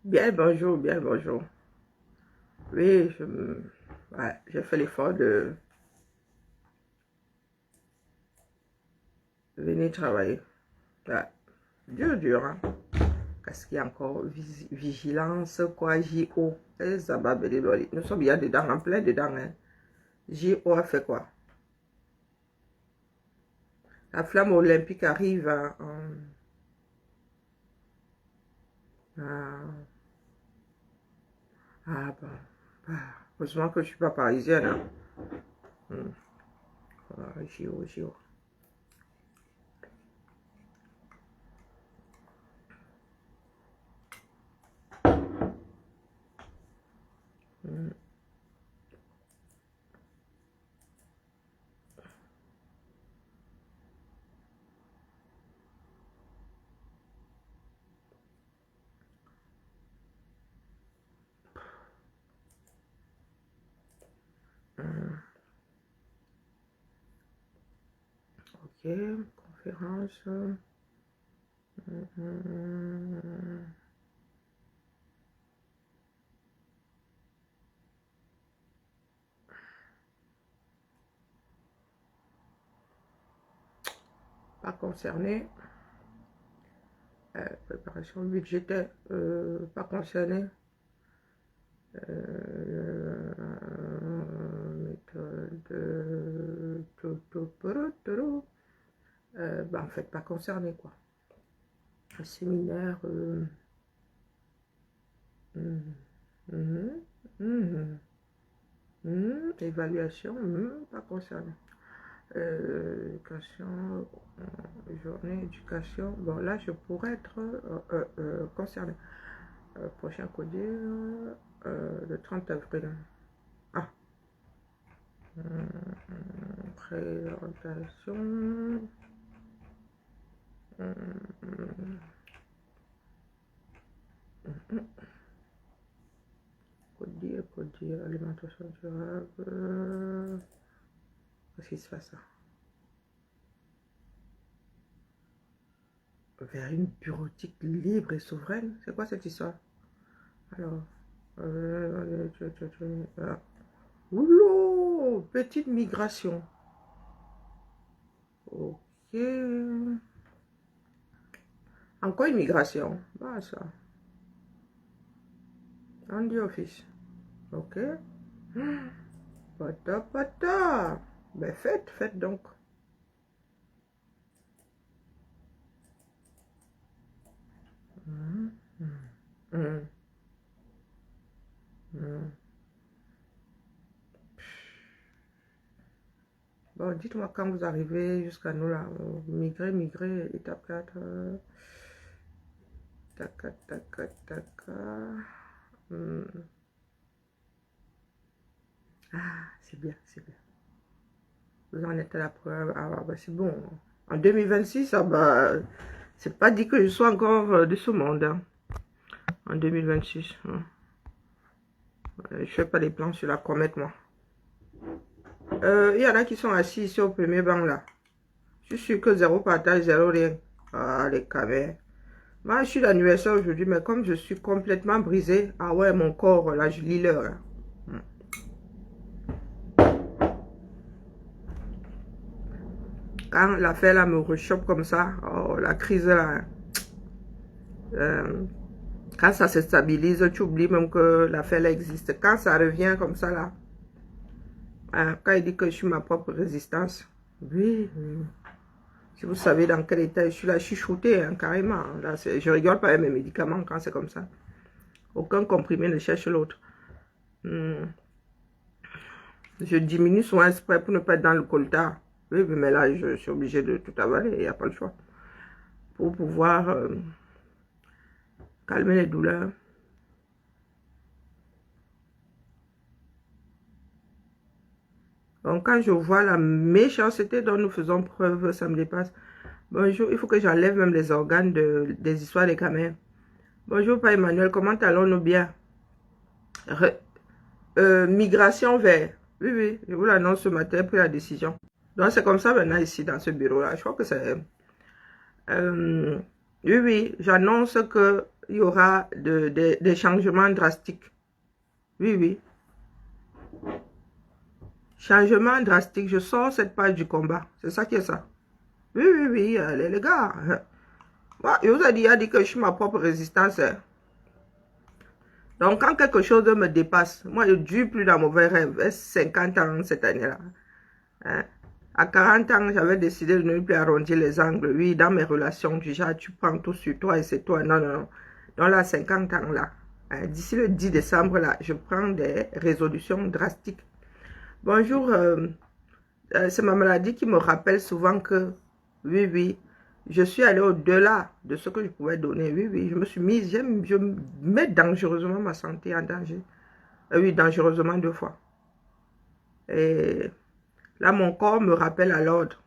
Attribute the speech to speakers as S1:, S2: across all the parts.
S1: Bien le bonjour, bien le bonjour. Oui, ouais, j'ai fait l'effort de venir travailler. Ouais, dur, dur, hein. Qu'est-ce qu'il y a encore? Vigilance, quoi, JO. Nous sommes bien dedans, en plein dedans, hein. JO a fait quoi? La flamme olympique arrive à- ah, bon. Ah, heureusement que je ne suis pas parisienne, hein. JO, JO. Ok, conférence. Pas concerné. Préparation budgétaire, pas concerné. Méthode. En fait, pas concerné, quoi. Un séminaire. Évaluation, pas concerné. Éducation, journée éducation. Bon, là, je pourrais être concerné. Prochain codir, le 30 avril. Ah, présentation. Codir, alimentation durable. Qu'est-ce qui se passe ça? Vers une bureautique libre et souveraine. C'est quoi cette histoire? Alors, oulou, petite migration. Ok. Encore une migration. Bah, ça. On dit office. Ok. Pata, pata. Ben, faites donc. Hum, hum, hum. Bon, dites-moi quand vous arrivez jusqu'à nous là. Migrer, étape 4. Taca, taca, taca. Ah, c'est bien, c'est bien. Vous en êtes à la preuve. Ah, bah, c'est bon. En 2026, ah, bah, c'est pas dit que je sois encore de ce monde. Hein. En 2026. Hein. Je fais pas des plans sur la comète, moi. Il y en a qui sont assis ici au premier banc, là. Je suis sûr que zéro partage, zéro rien. Ah, les caméras. Moi, je suis l'anniversaire aujourd'hui, mais comme je suis complètement brisé, ah ouais, mon corps, là, je lis l'heure. Là. Quand l'affaire là me rechoppe comme ça, oh, la crise là, quand ça se stabilise, tu oublies même que l'affaire là existe. Quand ça revient comme ça là, quand il dit que je suis ma propre résistance, oui, oui. Si vous savez dans quel état je suis là, je suis shooté hein, carrément. Là, je rigole pas avec mes médicaments quand c'est comme ça. Aucun comprimé ne cherche l'autre. Je diminue souvent exprès pour ne pas être dans le coltard. Oui, mais là, je suis obligé de tout avaler, il n'y a pas le choix. Pour pouvoir calmer les douleurs. Donc, quand je vois la méchanceté dont nous faisons preuve, ça me dépasse. Bonjour, il faut que j'enlève même les organes des histoires des caméras. Bonjour, Père Emmanuel, comment allons-nous bien? Migration vers... Oui, oui, je vous l'annonce ce matin, j'ai pris la décision. Donc, c'est comme ça maintenant ici, dans ce bureau-là. Je crois que c'est... oui, oui, j'annonce que il y aura des changements drastiques. Oui, oui. Changement drastique. Je sors cette page du combat. C'est ça qui est ça. Oui, oui, oui, les gars. Moi, je vous ai dit que je suis ma propre résistance. Donc, quand quelque chose me dépasse, moi, je ne dure plus dans mauvais rêve. J'ai 50 ans cette année-là. Hein? À 40 ans, j'avais décidé de ne plus arrondir les angles. Oui, dans mes relations, du genre, tu prends tout sur toi et c'est toi. Non, non, non. Donc là, 50 ans, là, hein, d'ici le 10 décembre, là, je prends des résolutions drastiques. Bonjour, c'est ma maladie qui me rappelle souvent que, oui, oui, je suis allée au-delà de ce que je pouvais donner. Oui, oui, je me suis mise, je mets dangereusement ma santé en danger. Oui, dangereusement 2 fois. Et là, mon corps me rappelle à l'ordre.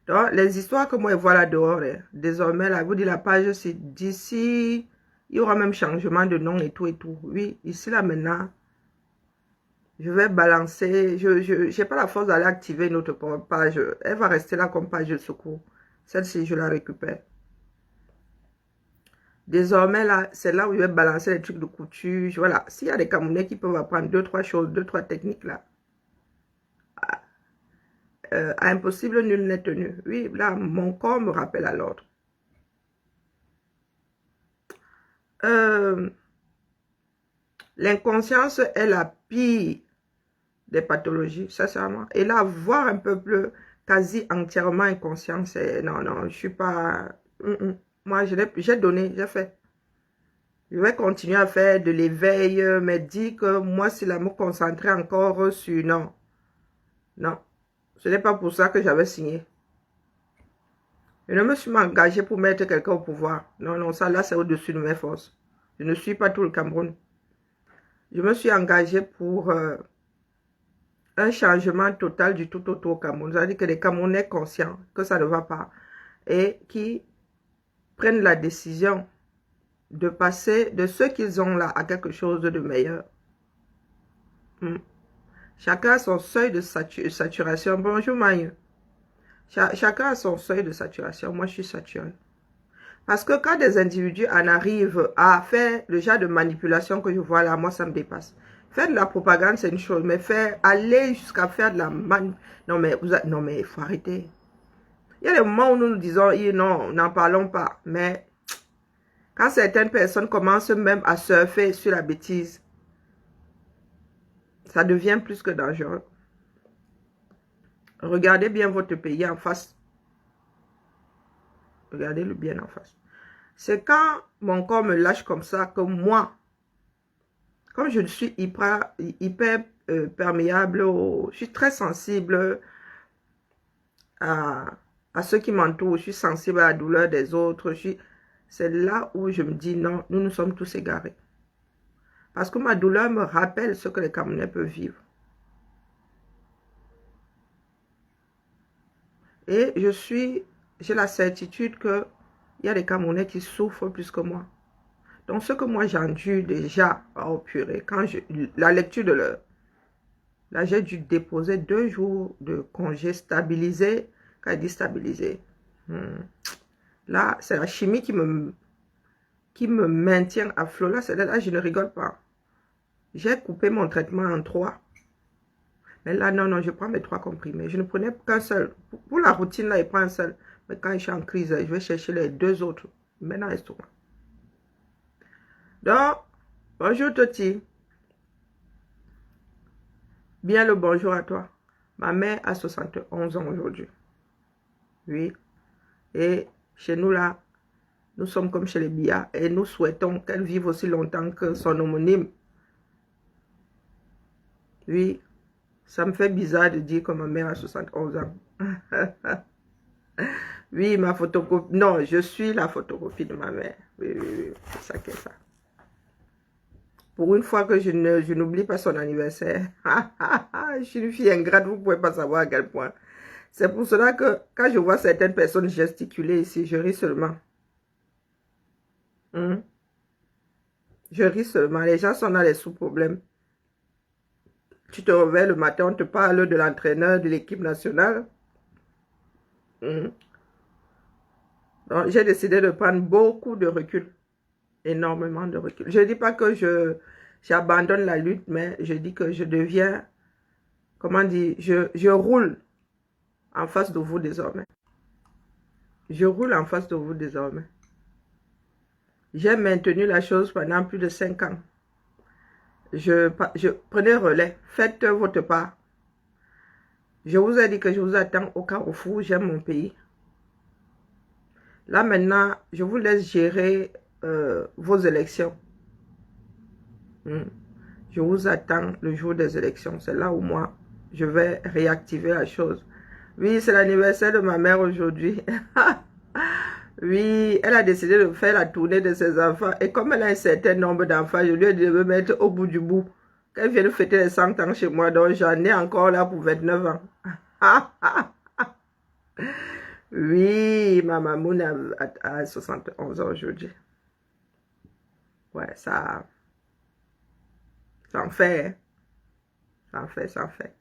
S1: Donc, les histoires que moi, je vois là dehors, désormais, là, vous dites la page, c'est d'ici, il y aura même changement de nom et tout et tout. Oui, ici, là, maintenant, je vais balancer, je n'ai pas la force d'aller activer une autre page. Elle va rester là comme page de secours. Celle-ci, je la récupère. Désormais, là, c'est là où je vais balancer les trucs de couture. Voilà, s'il y a des Camerounais qui peuvent apprendre 2-3 choses, 2-3 techniques, là, à impossible, nul n'est tenu. Oui, là, mon corps me rappelle à l'ordre. L'inconscience est la pire des pathologies, sincèrement. Et là, voir un peuple quasi entièrement inconscient, c'est... Non, non, je suis pas... Moi, j'ai donné, j'ai fait. Je vais continuer à faire de l'éveil, mais dire que moi, c'est là me concentrer encore sur... Non, non. Ce n'est pas pour ça que j'avais signé. Je ne me suis pas engagé pour mettre quelqu'un au pouvoir. Non, non, ça là, c'est au-dessus de mes forces. Je ne suis pas tout le Cameroun. Je me suis engagé pour un changement total du tout au Cameroun. C'est-à-dire que les Camerounais conscients que ça ne va pas et qui prennent la décision de passer de ce qu'ils ont là à quelque chose de meilleur. Chacun a son seuil de saturation. Bonjour Maï. Chacun a son seuil de saturation. Moi, je suis saturé. Parce que quand des individus en arrivent à faire le genre de manipulation que je vois là, moi, ça me dépasse. Faire de la propagande, c'est une chose, mais aller jusqu'à faire de la non, mais il faut arrêter. Il y a des moments où nous nous disons, non, n'en parlons pas. Mais quand certaines personnes commencent même à surfer sur la bêtise, ça devient plus que dangereux. Regardez bien votre pays en face. Regardez-le bien en face. C'est quand mon corps me lâche comme ça que moi, comme je suis hyper perméable, je suis très sensible à ceux qui m'entourent, je suis sensible à la douleur des autres. C'est là où je me dis non, nous sommes tous égarés. Parce que ma douleur me rappelle ce que les Camerounais peuvent vivre. Et j'ai la certitude qu'il y a des Camerounais qui souffrent plus que moi. Donc, ce que moi j'endure déjà, oh purée, la lecture de l'heure, là j'ai dû déposer 2 jours de congé stabilisé. Quand il dit stabilisé, là c'est la chimie qui me maintient à flot. Là, je ne rigole pas. J'ai coupé mon traitement en 3. Mais là, non, non, je prends mes 3 comprimés. Je ne prenais qu'un seul. Pour la routine, là, je prends un seul. Mais quand je suis en crise, je vais chercher les 2 autres. Maintenant, reste-toi. Donc, bonjour Toti. Bien le bonjour à toi. Ma mère a 71 ans aujourd'hui. Oui. Et chez nous, là, nous sommes comme chez les Biya. Et nous souhaitons qu'elle vive aussi longtemps que son homonyme. Oui. Ça me fait bizarre de dire que ma mère a 71 ans. Oui, ma photocopie. Non, je suis la photocopie de ma mère. Oui, oui, oui. C'est ça qui est ça. Pour une fois que je n'oublie pas son anniversaire. Je suis une fille ingrate, vous ne pouvez pas savoir à quel point. C'est pour cela que quand je vois certaines personnes gesticuler ici, je ris seulement. Je ris seulement. Les gens sont dans les sous-problèmes. Tu te réveilles le matin, on te parle de l'entraîneur de l'équipe nationale. Donc, j'ai décidé de prendre beaucoup de recul. énormément de recul. Je ne dis pas que j'abandonne la lutte, mais je dis que je deviens, comment dire, je roule en face de vous désormais. Je roule en face de vous désormais. J'ai maintenu la chose pendant plus de 5 ans. Je prenais relais. Faites votre part. Je vous ai dit que je vous attends au Carrefour. J'aime mon pays. Là maintenant, je vous laisse gérer vos élections. Je vous attends le jour des élections. C'est là où moi, je vais réactiver la chose. Oui, c'est l'anniversaire de ma mère aujourd'hui. Oui, elle a décidé de faire la tournée de ses enfants. Et comme elle a un certain nombre d'enfants, je lui ai dit de me mettre au bout du bout. Qu'elle vienne fêter les 100 ans chez moi. Donc, j'en ai encore là pour 29 ans. Oui, ma maman a 71 ans aujourd'hui. Ouais, ça en fait. Hein. Ça en fait, ça en fait.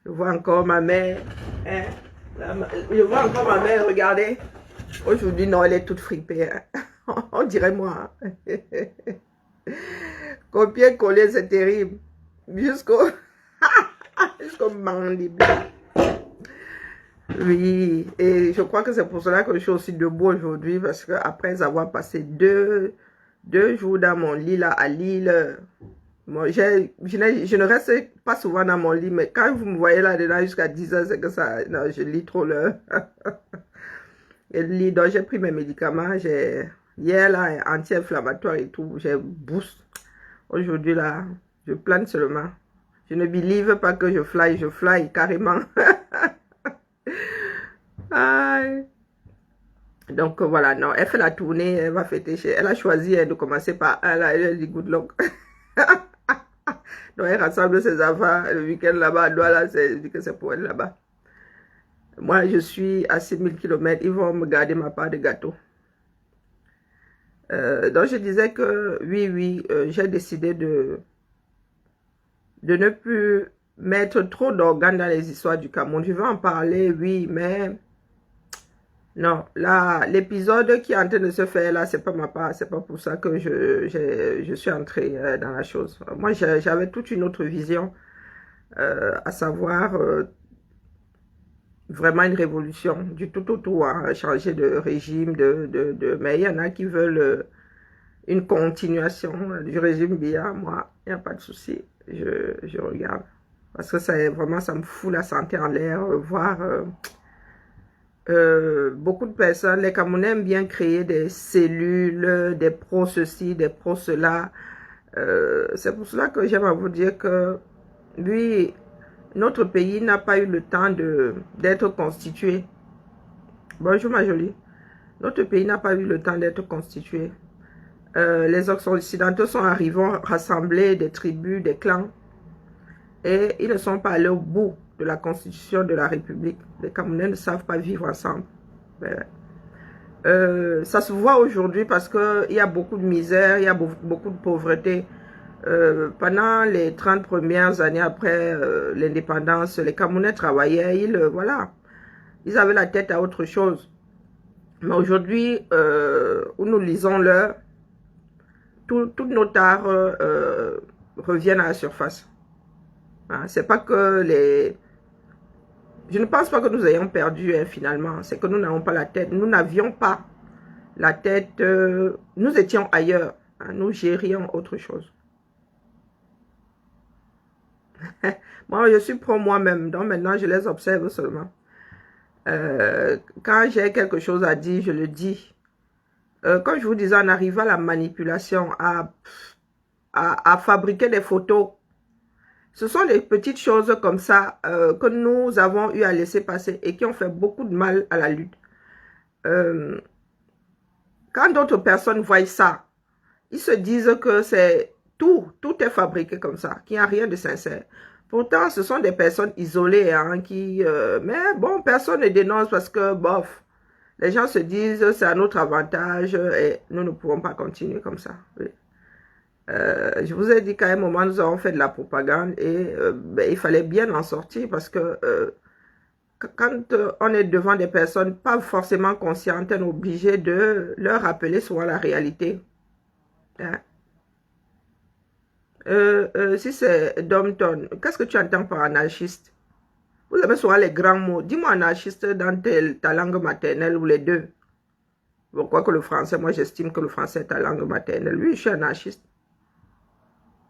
S1: Je vois encore ma mère. Hein? Je vois encore ma mère, regardez. Aujourd'hui, non, elle est toute fripée. Hein. On dirait moi. Copier-coller, c'est terrible. Jusqu'au mandible. Oui, et je crois que c'est pour cela que je suis aussi debout aujourd'hui, parce que après avoir passé deux jours dans mon lit là à Lille, moi, je ne reste pas souvent dans mon lit, mais quand vous me voyez là-dedans jusqu'à 10 heures, c'est que ça, non, je lis trop l'heure. Et donc j'ai pris mes médicaments, hier là, anti-inflammatoire et tout, j'ai boost. Aujourd'hui là, je plane seulement. Je ne believe pas que je fly carrément. Aïe. Donc voilà, non, elle fait la tournée, elle va fêter chez elle. A choisi de commencer par un là, elle dit good luck. Donc elle rassemble ses enfants le week-end là-bas à Douala, elle dit que c'est pour elle là-bas. Moi, je suis à 6000 km, ils vont me garder ma part de gâteau. Donc je disais que oui, j'ai décidé de ne plus mettre trop d'organes dans les histoires du Cameroun. Je vais en parler, oui, mais non, là, l'épisode qui est en train de se faire là, c'est pas ma part, c'est pas pour ça que je suis entrée dans la chose. Moi, j'avais toute une autre vision, à savoir vraiment une révolution du tout au tout, hein, changer de régime, mais il y en a qui veulent une continuation du régime Biya. Moi, il n'y a pas de souci, je regarde. Parce que ça, vraiment, ça me fout la santé en l'air, voir beaucoup de personnes, les Camerounais aiment bien créer des cellules, des pros ceci, des pros cela. C'est pour cela que j'aime à vous dire que, oui, notre pays n'a pas eu le temps d'être constitué. Bonjour ma jolie. Notre pays n'a pas eu le temps d'être constitué. Les Occidentaux sont arrivés rassembler des tribus, des clans, et ils ne sont pas allés au bout de la constitution de la République. Les Camerounais ne savent pas vivre ensemble. Ça se voit aujourd'hui parce qu'il y a beaucoup de misère, il y a beaucoup de pauvreté. Pendant les 30 premières années après l'indépendance, les Camerounais travaillaient, ils avaient la tête à autre chose. Mais aujourd'hui, où nous lisons l'heure, toutes nos tares reviennent à la surface. Hein, c'est pas que je ne pense pas que nous ayons perdu finalement, c'est que nous n'avons pas la tête. Nous n'avions pas la tête, nous étions ailleurs, hein, nous gérions autre chose. Moi, je suis pro moi-même, donc maintenant je les observe seulement. Quand j'ai quelque chose à dire, je le dis. Comme je vous disais, on arrive à la manipulation, à fabriquer des photos. Ce sont des petites choses comme ça que nous avons eu à laisser passer et qui ont fait beaucoup de mal à la lutte. Quand d'autres personnes voient ça, ils se disent que c'est tout est fabriqué comme ça, qu'il n'y a rien de sincère. Pourtant, ce sont des personnes isolées, hein, mais bon, personne ne dénonce parce que, bof, les gens se disent c'est à notre avantage et nous ne pouvons pas continuer comme ça. Oui. Je vous ai dit qu'à un moment, nous avons fait de la propagande et il fallait bien en sortir parce que quand on est devant des personnes pas forcément conscientes, on est obligé de leur rappeler souvent la réalité. Hein? Si c'est Domton, qu'est-ce que tu entends par anarchiste? Vous avez souvent les grands mots. Dis-moi anarchiste dans ta langue maternelle ou les deux. Pourquoi que le français, moi j'estime que le français est ta langue maternelle. Oui, je suis anarchiste.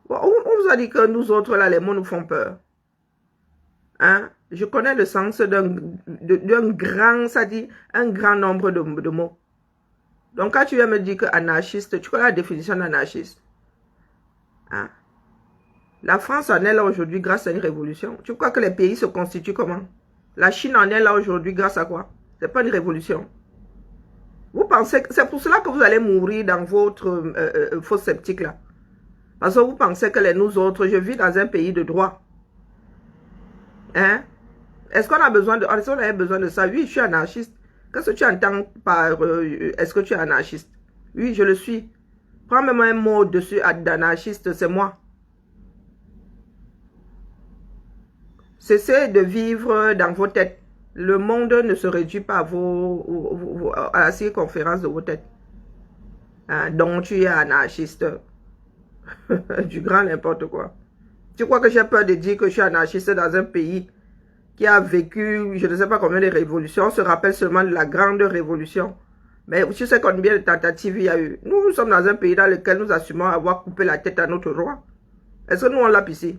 S1: Bon, on vous a dit que nous autres, là, les mots nous font peur. Hein? Je connais le sens d'un grand, ça dit, un grand nombre de mots. Donc, quand tu viens me dire que anarchiste, tu connais la définition d'anarchiste? Hein? La France en est là aujourd'hui grâce à une révolution. Tu crois que les pays se constituent comment? La Chine en est là aujourd'hui grâce à quoi? C'est pas une révolution. Vous pensez que c'est pour cela que vous allez mourir dans votre faux sceptique là. Parce que vous pensez que nous autres, je vis dans un pays de droit. Hein? Est-ce qu'on a besoin de... Est-ce qu'on avait besoin de ça? Oui, je suis anarchiste. Qu'est-ce que tu entends par... est-ce que tu es anarchiste? Oui, je le suis. Prends même un mot dessus d'anarchiste, c'est moi. Cessez de vivre dans vos têtes. Le monde ne se réduit pas à la circonférence de vos têtes. Hein? Donc tu es anarchiste. Du grand n'importe quoi. Tu crois que j'ai peur de dire que je suis anarchiste dans un pays qui a vécu, je ne sais pas combien de révolutions, on se rappelle seulement de la grande révolution. Mais tu sais combien de tentatives il y a eu. Nous sommes dans un pays dans lequel nous assumons avoir coupé la tête à notre roi. Est-ce que nous on l'a ici?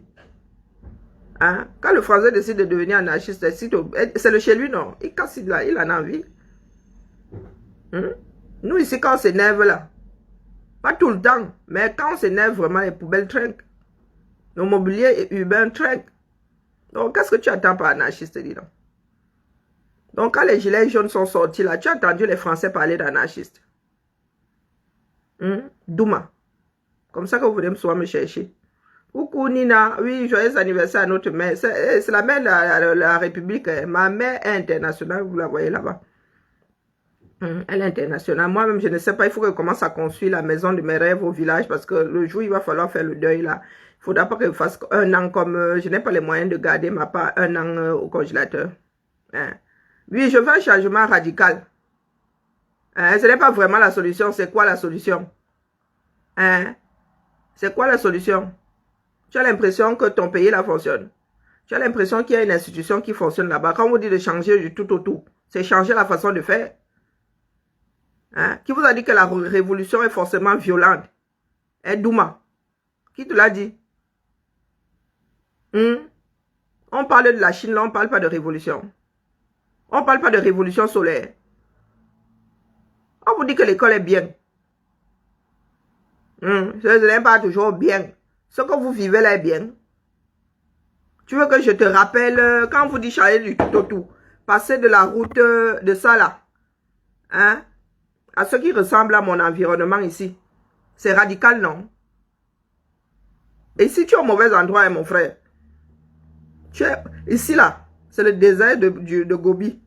S1: Hein? Quand le Français décide de devenir anarchiste, c'est le chez lui, non? Il casse, il en a envie. Nous ici, quand on s'énerve là, pas tout le temps, mais quand on s'énerve vraiment, les poubelles trinquent. Nos mobiliers urbains trinquent. Donc, qu'est-ce que tu attends par anarchiste, dis donc? Donc, quand les gilets jaunes sont sortis là, tu as entendu les Français parler d'anarchiste. Douma. Comme ça que vous venez souvent me chercher. Coucou Nina, oui, joyeux anniversaire à notre mère. C'est la mère de la République. Ma mère est internationale, vous la voyez là-bas. Elle est internationale. Moi-même, je ne sais pas, il faut que je commence à construire la maison de mes rêves au village parce que le jour, il va falloir faire le deuil là. Il ne faudra pas que je fasse un an comme... je n'ai pas les moyens de garder ma part un an au congélateur. Hein? Oui, je veux un changement radical. Hein? Ce n'est pas vraiment la solution. C'est quoi la solution? Hein? C'est quoi la solution? Tu as l'impression que ton pays là fonctionne. Tu as l'impression qu'il y a une institution qui fonctionne là-bas. Quand on vous dit de changer du tout au tout, c'est changer la façon de faire. Hein? Qui vous a dit que la révolution est forcément violente? Douma. Qui te l'a dit? On parle de la Chine, là, on ne parle pas de révolution. On ne parle pas de révolution solaire. On vous dit que l'école est bien. Ce n'est pas toujours bien. Ce que vous vivez là est bien. Tu veux que je te rappelle, quand vous dites changer du tout au tout, passer de la route de ça là, hein, à ce qui ressemble à mon environnement ici. C'est radical, non? Et si tu es au mauvais endroit, hein, mon frère, ici là, c'est le désert de Gobi.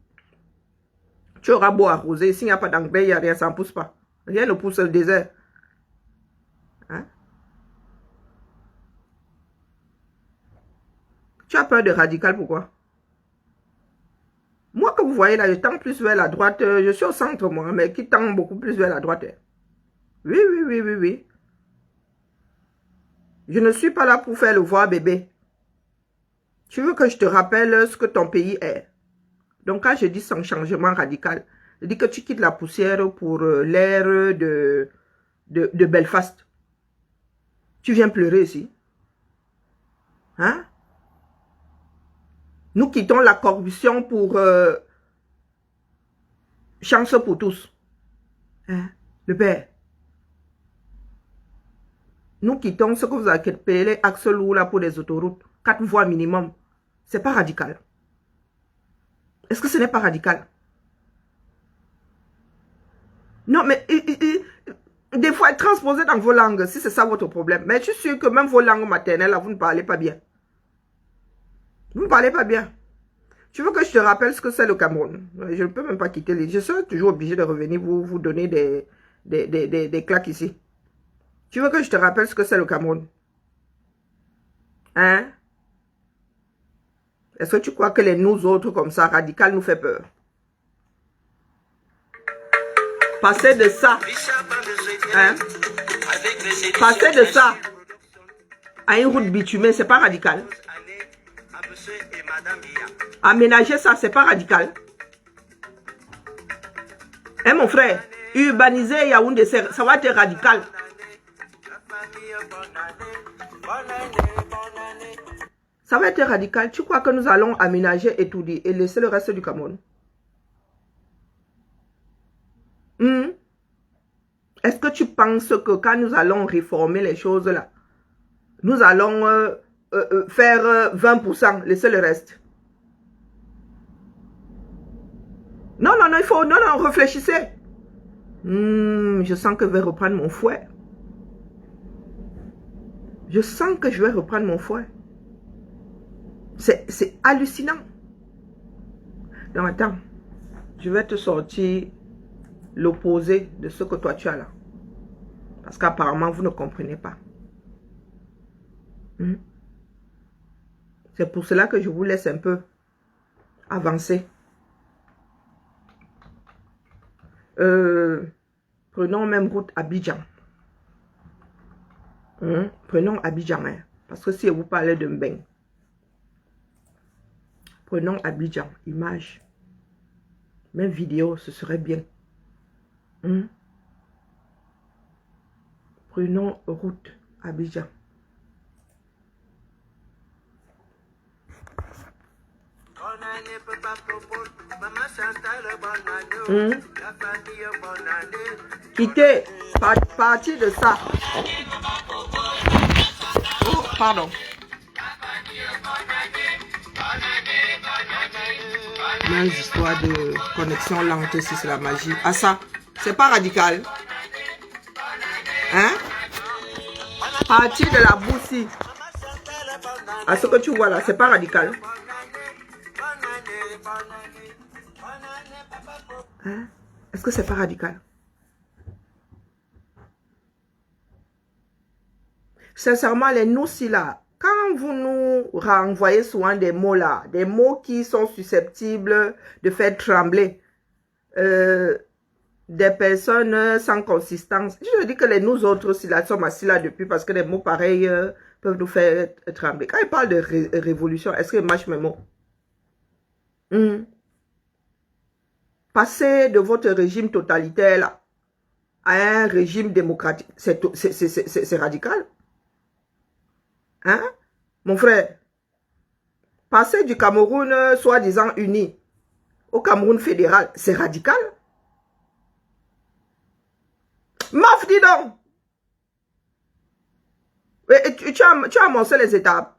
S1: Tu auras beau arroser, s'il n'y a pas d'engrais, il n'y a rien, ça ne pousse pas. Rien ne pousse le désert. Hein? Tu as peur de radical, pourquoi? Moi, que vous voyez là, je tends plus vers la droite. Je suis au centre, moi, mais qui tend beaucoup plus vers la droite. Oui, oui, oui, oui, oui. Je ne suis pas là pour faire le voir bébé. Tu veux que je te rappelle ce que ton pays est. Donc, quand je dis sans changement radical, je dis que tu quittes la poussière pour l'air de Belfast. Tu viens pleurer ici. Hein? Nous quittons la corruption pour chance pour tous. Hein? Le père. Nous quittons ce que vous appelez axe lourd là pour les autoroutes. 4 voies minimum. C'est pas radical. Est-ce que ce n'est pas radical? Non, mais des fois, transposez dans vos langues, si c'est ça votre problème. Mais je suis sûr que même vos langues maternelles, là, vous ne parlez pas bien. Vous ne parlez pas bien. Tu veux que je te rappelle ce que c'est le Cameroun? Je ne peux même pas quitter l'île. Je serai toujours obligé de revenir vous donner des claques ici. Tu veux que je te rappelle ce que c'est le Cameroun? Hein? Est-ce que tu crois que les nous autres comme ça, radicales, nous fait peur? Passer de ça, hein, Passer de ça à une route bitumée, c'est pas radical. Aménager ça, c'est pas radical. Hein, mon frère, urbaniser Yaoundé, ça va être radical. Ça va être radical. Tu crois que nous allons aménager et tout dire et laisser le reste du Cameroun? Est-ce que tu penses que quand nous allons réformer les choses là, nous allons faire 20%, laisser le reste? Non, non, non, il faut... Non, non, réfléchissez. Je sens que je vais reprendre mon fouet. Je sens que je vais reprendre mon fouet. C'est hallucinant. Non, attends. Je vais te sortir l'opposé de ce que toi tu as là. Parce qu'apparemment, vous ne comprenez pas. C'est pour cela que je vous laisse un peu avancer. Prenons même route Abidjan. Prenons Abidjan. Hein, parce que si vous parlez de Mbeng. Prenons Abidjan. Image. Même vidéo, ce serait bien. Prenons route Abidjan. Quittez, partir de ça. Oh, pardon. Même histoire de connexion lente, si c'est la magie. Ah ça, c'est pas radical. Hein? Partir de la boussie. À ce que tu vois là, c'est pas radical. Hein? Est-ce que c'est pas radical? Sincèrement, les nous-ci là, quand vous nous renvoyez souvent des mots là, des mots qui sont susceptibles de faire trembler des personnes sans consistance. Je dis que les nous autres aussi là sommes assis là depuis parce que des mots pareils peuvent nous faire trembler. Quand ils parlent de révolution, est-ce qu'ils mâchent mes mots? Passer de votre régime totalitaire là, à un régime démocratique, c'est radical. Hein? Mon frère, passer du Cameroun soi-disant uni au Cameroun fédéral, c'est radical. Maf, dis donc. Et tu as amorcé les étapes.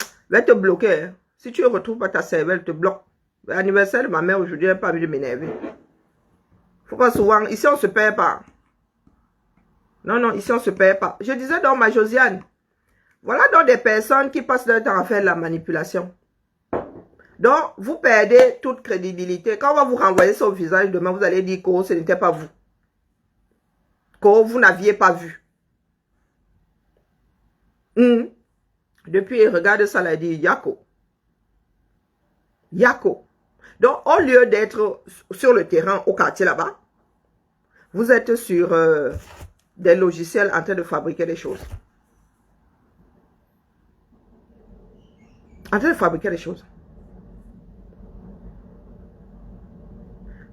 S1: Je vais te bloquer. Hein. Si tu ne retrouves pas ta cervelle, te bloque. L'anniversaire de ma mère aujourd'hui, elle n'a pas envie de m'énerver. Faut pas souvent, ici on ne se perd pas. Non, non, ici on ne se perd pas. Je disais donc, ma Josiane, voilà donc des personnes qui passent leur temps à faire de la manipulation. Donc, vous perdez toute crédibilité. Quand on va vous renvoyer son visage demain, vous allez dire que ce n'était pas vous. Que vous n'aviez pas vu. Depuis, il regarde ça, il dit Yako. Yako. Donc, au lieu d'être sur le terrain, au quartier là-bas, vous êtes sur des logiciels en train de fabriquer des choses. En train de fabriquer des choses.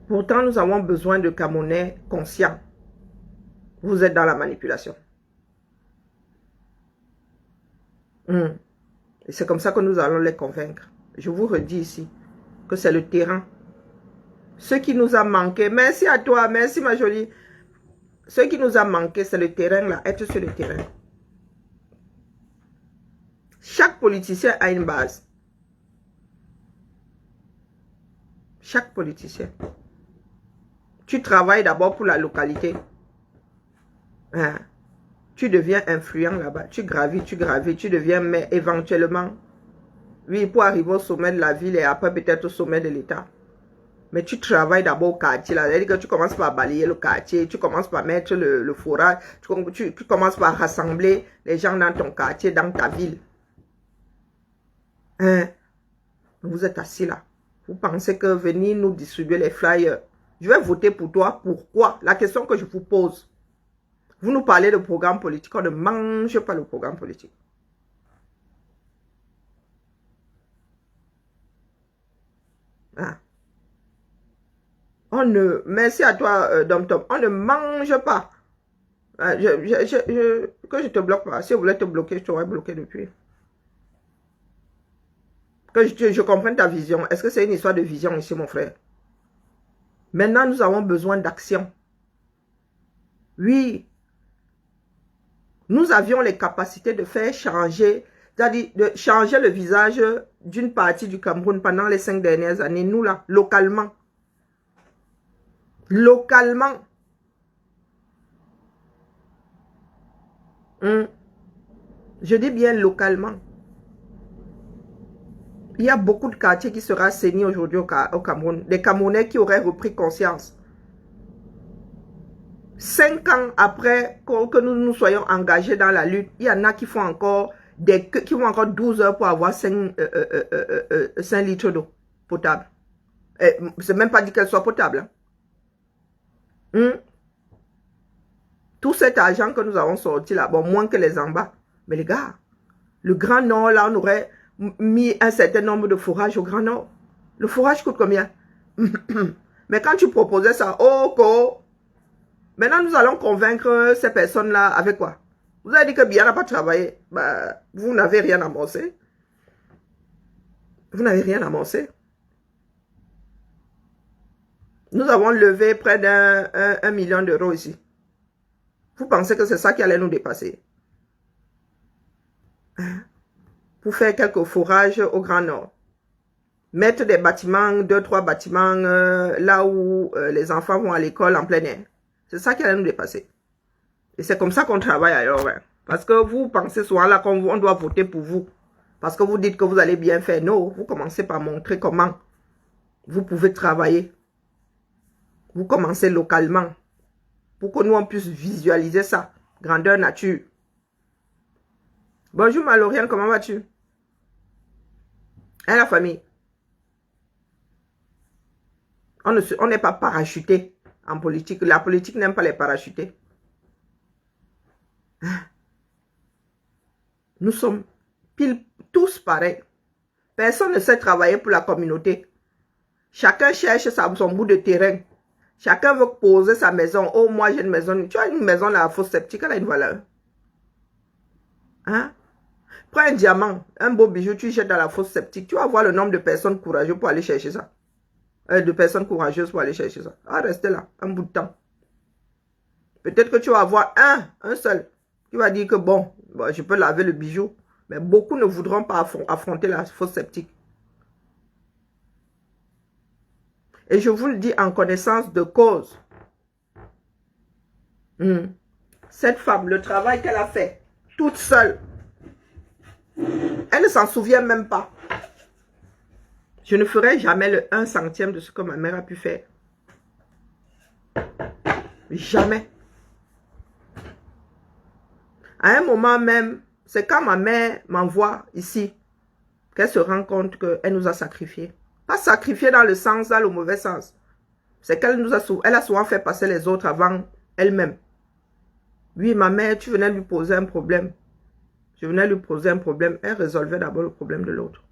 S1: Pourtant, nous avons besoin de Camerounais conscients. Vous êtes dans la manipulation. Et c'est comme ça que nous allons les convaincre. Je vous redis ici que c'est le terrain. Ce qui nous a manqué, merci à toi, merci ma jolie. Ce qui nous a manqué, c'est le terrain là, être sur le terrain. Chaque politicien a une base. Chaque politicien. Tu travailles d'abord pour la localité. Hein? Tu deviens influent là-bas. Tu gravis, tu deviens maire éventuellement. Oui, pour arriver au sommet de la ville et après peut-être au sommet de l'État. Mais tu travailles d'abord au quartier. C'est-à-dire que tu commences par balayer le quartier, tu commences par mettre le forage, tu commences par rassembler les gens dans ton quartier, dans ta ville. Hein? Vous êtes assis là. Vous pensez que venir nous distribuer les flyers Je vais voter pour toi. Pourquoi? La question que je vous pose. Vous nous parlez de programme politique. On ne mange pas le programme politique. Ah. Merci à toi, Dom Tom. On ne mange pas. Que je te bloque pas. Si je voulais te bloquer, je t'aurais bloqué depuis. Que je comprenne ta vision. Est-ce que c'est une histoire de vision ici, mon frère? Maintenant, nous avons besoin d'action. Oui. Nous avions les capacités de faire changer, c'est-à-dire de changer le visage d'une partie du Cameroun pendant les 5 dernières années. Nous, là, localement. Localement. Je dis bien localement. Il y a beaucoup de quartiers qui seraient assainis aujourd'hui au Cameroun. Des Camerounais qui auraient repris conscience. 5 ans après que nous soyons engagés dans la lutte, il y en a qui font encore 12 heures pour avoir 5 litres d'eau potable. C'est même pas dit qu'elle soit potable. Tout cet argent que nous avons sorti là, bon, moins que les en bas. Mais les gars, le Grand Nord, là, on aurait mis un certain nombre de fourrages au Grand Nord. Le fourrage coûte combien? Mais quand tu proposais ça, maintenant nous allons convaincre ces personnes-là avec quoi? Vous avez dit que Biya n'a pas travaillé. Bah, vous n'avez rien amorcé. Vous n'avez rien amorcé. Nous avons levé près d'1 million d'euros ici. Vous pensez que c'est ça qui allait nous dépasser? Pour faire quelques fourrages au Grand Nord. Mettre des bâtiments, 2-3 bâtiments, là où les enfants vont à l'école en plein air. C'est ça qui allait nous dépasser. Et c'est comme ça qu'on travaille ailleurs. Hein. Parce que vous pensez souvent là qu'on doit voter pour vous. Parce que vous dites que vous allez bien faire. Non, vous commencez par montrer comment vous pouvez travailler. Vous commencez localement. Pour que nous on puisse visualiser ça. Grandeur nature. Bonjour Maloriane, comment vas-tu? Hein, la famille? On n'est pas parachuté en politique. La politique n'aime pas les parachutés. Nous sommes tous pareils. Personne ne sait travailler pour la communauté. Chacun cherche son bout de terrain. Chacun veut poser sa maison. Oh, moi j'ai une maison. Tu as une maison là, fosse sceptique, elle a une valeur. Hein? Prends un diamant, un beau bijou, tu jettes dans la fosse sceptique. Tu vas voir le nombre de personnes courageuses pour aller chercher ça. De personnes courageuses pour aller chercher ça. Ah, restez là, un bout de temps. Peut-être que tu vas avoir un seul. Tu vas dire que bon, je peux laver le bijou. Mais beaucoup ne voudront pas affronter la fosse sceptique. Et je vous le dis en connaissance de cause. Cette femme, le travail qu'elle a fait, toute seule, elle ne s'en souvient même pas. Je ne ferai jamais le 1 centième de ce que ma mère a pu faire. Jamais. À un moment même, c'est quand ma mère m'envoie ici qu'elle se rend compte qu'elle nous a sacrifiés. Pas sacrifiés dans le sens, dans le mauvais sens. C'est qu'elle a souvent fait passer les autres avant elle-même. Oui, ma mère, tu venais lui poser un problème. Je venais lui poser un problème. Elle résolvait d'abord le problème de l'autre.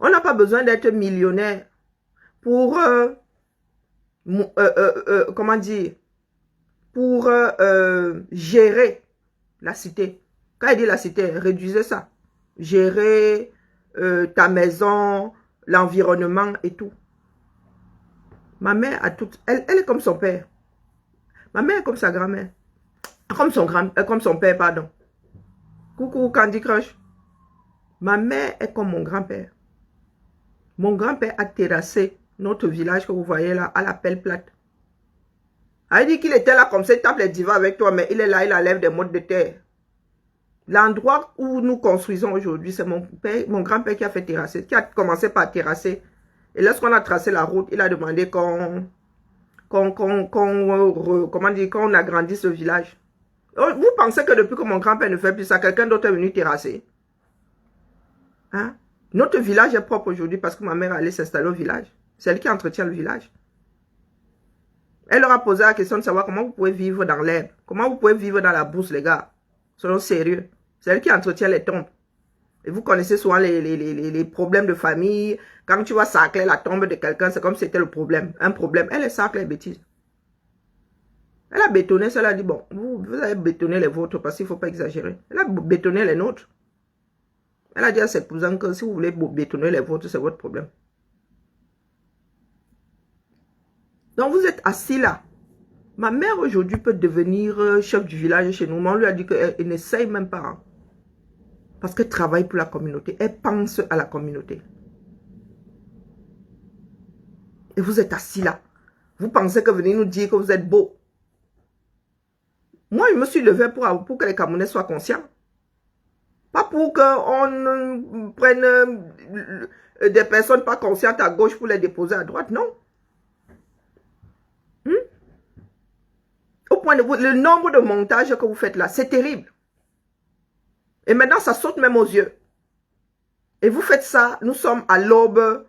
S1: On n'a pas besoin d'être millionnaire pour, comment dire, pour gérer la cité. Quand il dit la cité, réduisez ça. Gérer ta maison, l'environnement et tout. Ma mère a tout. Elle est comme son père. Ma mère est comme sa grand-mère. Comme son père, pardon. Coucou Candy Crush. Ma mère est comme mon grand-père. Mon grand-père a terrassé notre village que vous voyez là à la pelle plate. Il dit qu'il était là comme ça, il tape les divans avec toi, mais il est là, il enlève des mottes de terre. L'endroit où nous construisons aujourd'hui, c'est mon grand-père qui a fait terrasser, qui a commencé par terrasser. Et lorsqu'on a tracé la route, il a demandé qu'on agrandisse le village. Vous pensez que depuis que mon grand-père ne fait plus ça, quelqu'un d'autre est venu terrasser? Hein? Notre village est propre aujourd'hui parce que ma mère allait s'installer au village. C'est elle qui entretient le village. Elle leur a posé la question de savoir comment vous pouvez vivre dans l'herbe. Comment vous pouvez vivre dans la bourse, les gars. Soyons sérieux. C'est elle qui entretient les tombes. Et vous connaissez souvent les problèmes de famille. Quand tu vas sacler la tombe de quelqu'un, c'est comme si c'était le problème. Un problème. Elle est saclée, bêtise. Elle a bétonné, cela dit, bon, vous avez bétonné les vôtres parce qu'il ne faut pas exagérer. Elle a bétonné les nôtres. Elle a dit à ses cousins que si vous voulez bétonner les vôtres, c'est votre problème. Donc vous êtes assis là. Ma mère aujourd'hui peut devenir chef du village chez nous. Mais on lui a dit qu'elle n'essaye même pas. Hein. Parce qu'elle travaille pour la communauté. Elle pense à la communauté. Et vous êtes assis là. Vous pensez que venez nous dire que vous êtes beau. Moi, je me suis levé pour que les Camerounais soient conscients. Pas pour qu'on prenne des personnes pas conscientes à gauche pour les déposer à droite, non. Au point de vue, le nombre de montages que vous faites là, c'est terrible. Et maintenant, ça saute même aux yeux. Et vous faites ça, nous sommes à l'aube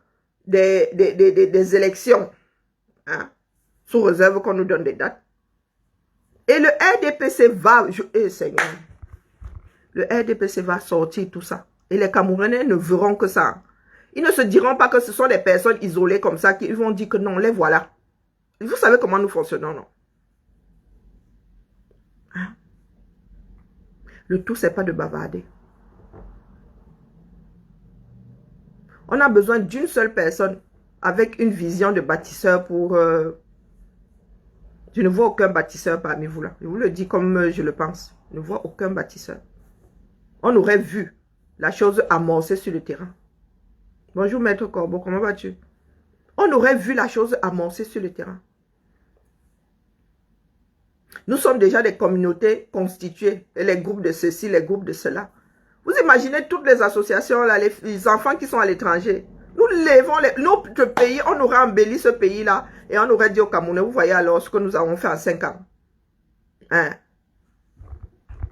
S1: des élections. Hein, sous réserve qu'on nous donne des dates. Et le RDPC va... Seigneur. Le RDPC va sortir tout ça. Et les Camerounais ne verront que ça. Ils ne se diront pas que ce sont des personnes isolées comme ça qui vont dire que non, les voilà. Vous savez comment nous fonctionnons, non? Hein? Le tout, c'est pas de bavarder. On a besoin d'une seule personne avec une vision de bâtisseur pour... Je ne vois aucun bâtisseur parmi vous là. Je vous le dis comme je le pense. Je ne vois aucun bâtisseur. On aurait vu la chose amorcer sur le terrain. Bonjour Maître Corbeau, comment vas-tu? On aurait vu la chose amorcer sur le terrain. Nous sommes déjà des communautés constituées. Et les groupes de ceci, les groupes de cela. Vous imaginez toutes les associations, là, les enfants qui sont à l'étranger. Nous levons notre pays, on aurait embelli ce pays-là. Et on aurait dit aux Camerounais, vous voyez alors ce que nous avons fait en 5 ans. Hein?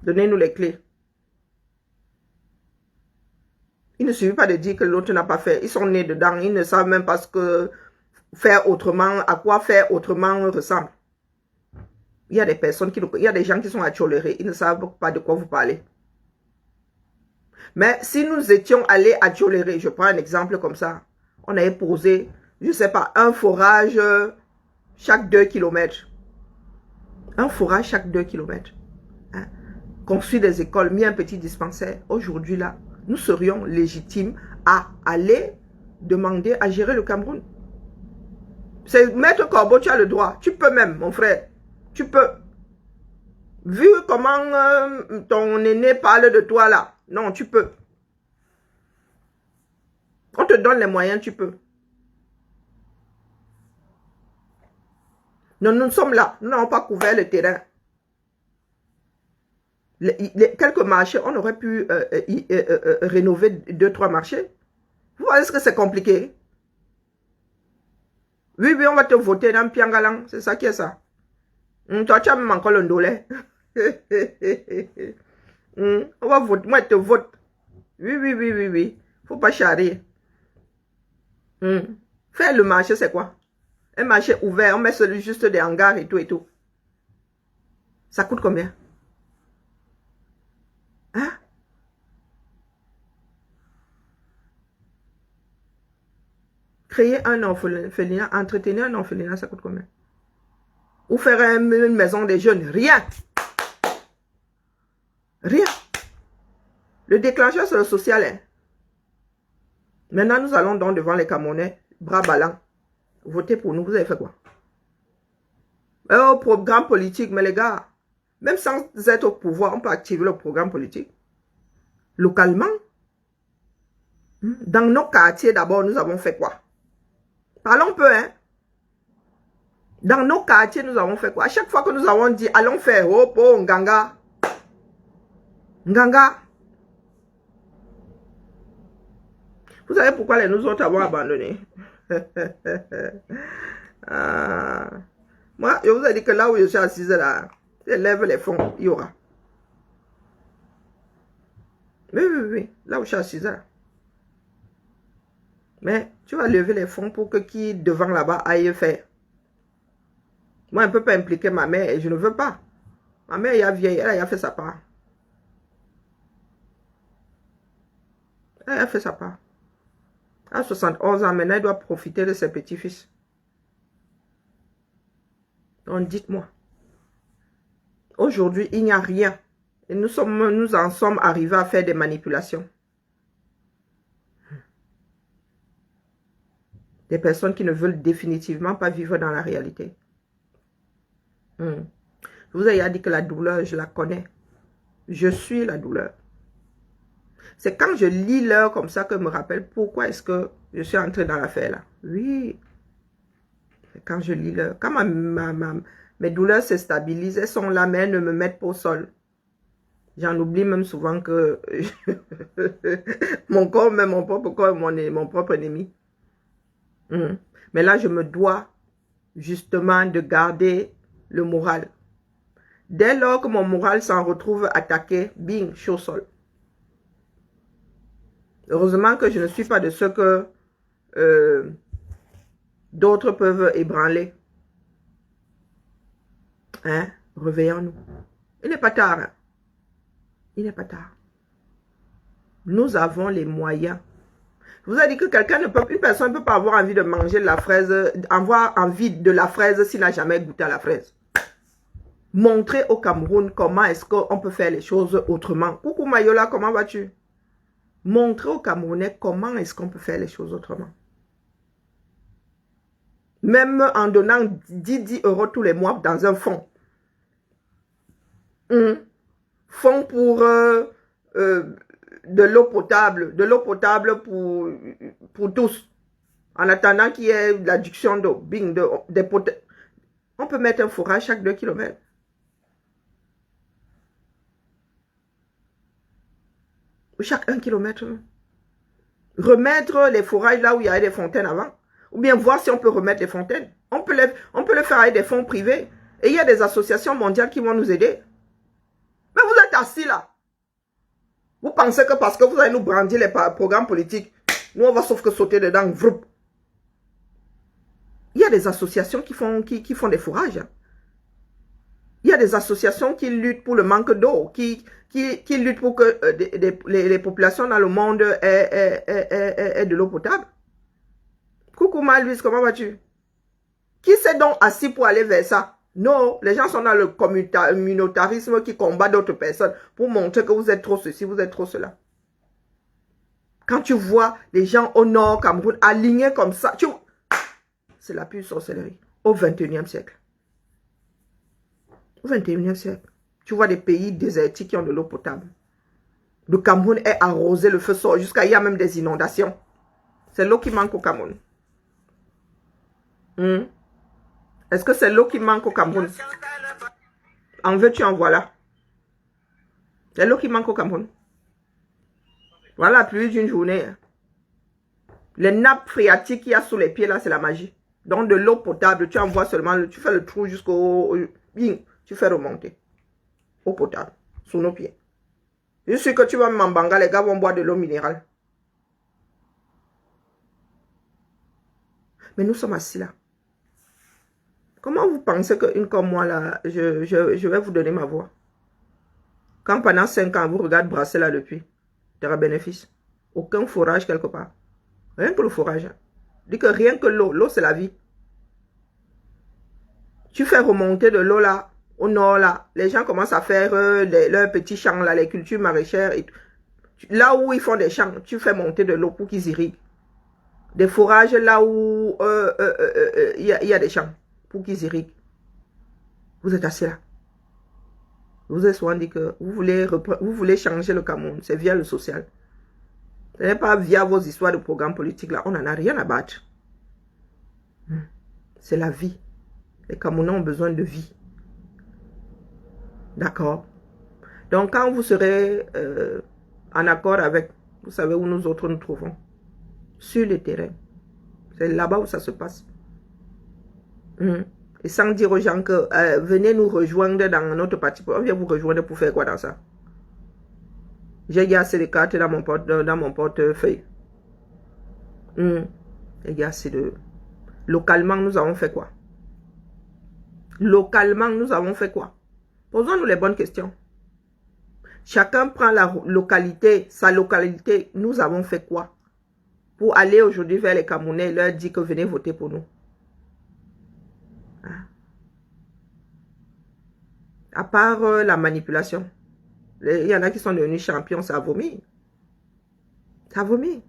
S1: Donnez-nous les clés. Il ne suffit pas de dire que l'autre n'a pas fait. Ils sont nés dedans. Ils ne savent même pas ce que faire autrement, à quoi faire autrement ressemble. Il y a des personnes il y a des gens qui sont attiolérés. Ils ne savent pas de quoi vous parlez. Mais si nous étions allés attiolérés, je prends un exemple comme ça. On avait posé, je ne sais pas, un forage chaque 2 km. Un forage chaque 2 km. Hein? Construit des écoles, mis un petit dispensaire. Aujourd'hui là, nous serions légitimes à aller demander à gérer le Cameroun. C'est Maître Corbeau, tu as le droit. Tu peux même, mon frère. Tu peux. Vu comment ton aîné parle de toi là. Non, tu peux. On te donne les moyens, tu peux. Non, nous sommes là. Nous n'avons pas couvert le terrain. Quelques marchés, on aurait pu rénover 2-3 marchés. Vous voyez ce que c'est compliqué? Oui, on va te voter dans Piangalang. C'est ça qui est ça. Toi, tu as même encore le ndolé. On va voter. Moi, je te vote. Oui. Faut pas charrier. Faire le marché, c'est quoi? Un marché ouvert, on met celui juste des hangars et tout. Ça coûte combien? Hein? Créer un orphelinat, entretenir un orphelinat, ça coûte combien? Ou faire une maison des jeunes, rien. Rien. Le déclencheur, c'est le social. Hein? Maintenant, nous allons donc devant les Camerounais, bras ballants. Votez pour nous, vous avez fait quoi? Au programme politique, mais les gars, même sans être au pouvoir, on peut activer le programme politique. Localement, dans nos quartiers, d'abord, nous avons fait quoi? Parlons peu, hein? Dans nos quartiers, nous avons fait quoi? À chaque fois que nous avons dit, allons faire, oh, Nganga. Nganga. Vous savez pourquoi nous autres avons abandonné? Moi, je vous ai dit que là où je suis assise là, je lève les fonds, il y aura. Oui. Là où je suis assise là. Mais tu vas lever les fonds pour que qui devant là-bas aille faire. Moi, je ne peux pas impliquer ma mère et je ne veux pas. Ma mère, elle est vieille, elle a fait sa part. Elle a fait sa part. À 71 ans, maintenant, elle doit profiter de ses petits-fils. Donc, dites-moi. Aujourd'hui, il n'y a rien. Et nous en sommes arrivés à faire des manipulations. Des personnes qui ne veulent définitivement pas vivre dans la réalité. Je vous ai dit que la douleur, je la connais. Je suis la douleur. C'est quand je lis l'heure comme ça que je me rappelle pourquoi est-ce que je suis entrée dans l'affaire là. Oui. C'est quand je lis l'heure. Quand mes douleurs se stabilisent, elles sont là, mais elles ne me mettent pas au sol. J'en oublie même souvent que mon corps, même mon propre corps, mon propre ennemi. Mais là, je me dois justement de garder le moral. Dès lors que mon moral s'en retrouve attaqué, bing, je suis au sol. Heureusement que je ne suis pas de ceux que d'autres peuvent ébranler. Hein? Réveillons-nous. Il n'est pas tard. Hein? Il n'est pas tard. Nous avons les moyens. Je vous ai dit que une personne ne peut pas avoir envie de manger de la fraise, avoir envie de la fraise s'il n'a jamais goûté à la fraise. Montrer au Cameroun comment est-ce qu'on peut faire les choses autrement. Coucou Mayola, comment vas-tu? Montrer aux Camerounais comment est-ce qu'on peut faire les choses autrement. Même en donnant 10 € tous les mois dans un fonds. Fonds pour de l'eau potable. De l'eau potable pour tous. En attendant qu'il y ait l'adduction d'eau. Bing, des potables. On peut mettre un forage chaque 2 km. Chaque 1 km. Remettre les forages là où il y avait des fontaines avant. Ou bien voir si on peut remettre les fontaines. On peut le faire avec des fonds privés. Et il y a des associations mondiales qui vont nous aider. Mais vous êtes assis là. Vous pensez que parce que vous allez nous brandir les programmes politiques, nous on va sauf que sauter dedans. Vroup. Il y a des associations qui font des forages. Il y a des associations qui luttent pour le manque d'eau, qui luttent pour que les populations dans le monde aient de l'eau potable. Coucou Maluise, comment vas-tu? Qui s'est donc assis pour aller vers ça? Non, les gens sont dans le communautarisme qui combat d'autres personnes pour montrer que vous êtes trop ceci, vous êtes trop cela. Quand tu vois les gens au nord Cameroun alignés comme ça, c'est la pure sorcellerie au 21e siècle. Au 21e siècle, tu vois des pays désertiques qui ont de l'eau potable. Le Cameroun est arrosé, le feu sort, jusqu'à il y a même des inondations. C'est l'eau qui manque au Cameroun. Est-ce que c'est l'eau qui manque au Cameroun? En veux-tu, en voilà. C'est l'eau qui manque au Cameroun. Voilà la pluie d'une journée. Les nappes phréatiques qu'il y a sous les pieds, là, c'est la magie. Donc, de l'eau potable, tu envoies seulement, tu fais le trou jusqu'au... Bing, tu fais remonter. Eau potable, sous nos pieds. Je suis sûr que tu vas m'embanga, les gars vont boire de l'eau minérale. Mais nous sommes assis là. Comment vous pensez qu'une comme moi, là, je vais vous donner ma voix? Quand pendant 5 ans, vous regardez brasser là depuis, il y aura bénéfice. Aucun forage quelque part. Rien que le forage. Dis que rien que l'eau. L'eau, c'est la vie. Tu fais remonter de l'eau là, au nord là. Les gens commencent à faire leurs petits champs là, les cultures maraîchères. Et là où ils font des champs, tu fais monter de l'eau pour qu'ils irriguent. Des forages là où il y a des champs pour qu'ils irriguent. Vous êtes assis là. Vous avez souvent dit que vous voulez changer le Cameroun. C'est via le social. Ce n'est pas via vos histoires de programmes politiques là. On n'en a rien à battre. C'est la vie. Les Camerounais ont besoin de vie. D'accord? Donc quand vous serez en accord avec, vous savez où nous autres nous trouvons. Sur le terrain. C'est là-bas où ça se passe. Et sans dire aux gens que venez nous rejoindre dans notre parti. On vient vous rejoindre pour faire quoi dans ça? J'ai assez de cartes dans mon portefeuille. Les gars, c'est de... Localement, nous avons fait quoi? Localement, nous avons fait quoi? Posons-nous les bonnes questions. Chacun prend la localité, sa localité. Nous avons fait quoi? Pour aller aujourd'hui vers les Camerounais et leur dire que venez voter pour nous. Hein? À part la manipulation. Il y en a qui sont devenus champions, ça a vomi. Ça a vomi.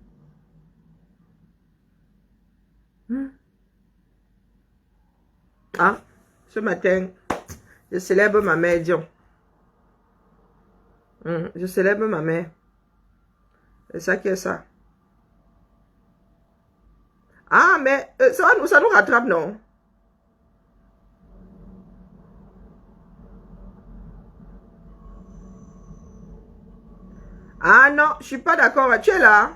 S1: Ah, ce matin, je célèbre ma mère, Dion. Je célèbre ma mère. C'est ça qui est ça. Ah, mais ça nous rattrape, non? Ah non, je suis pas d'accord. Tu es là?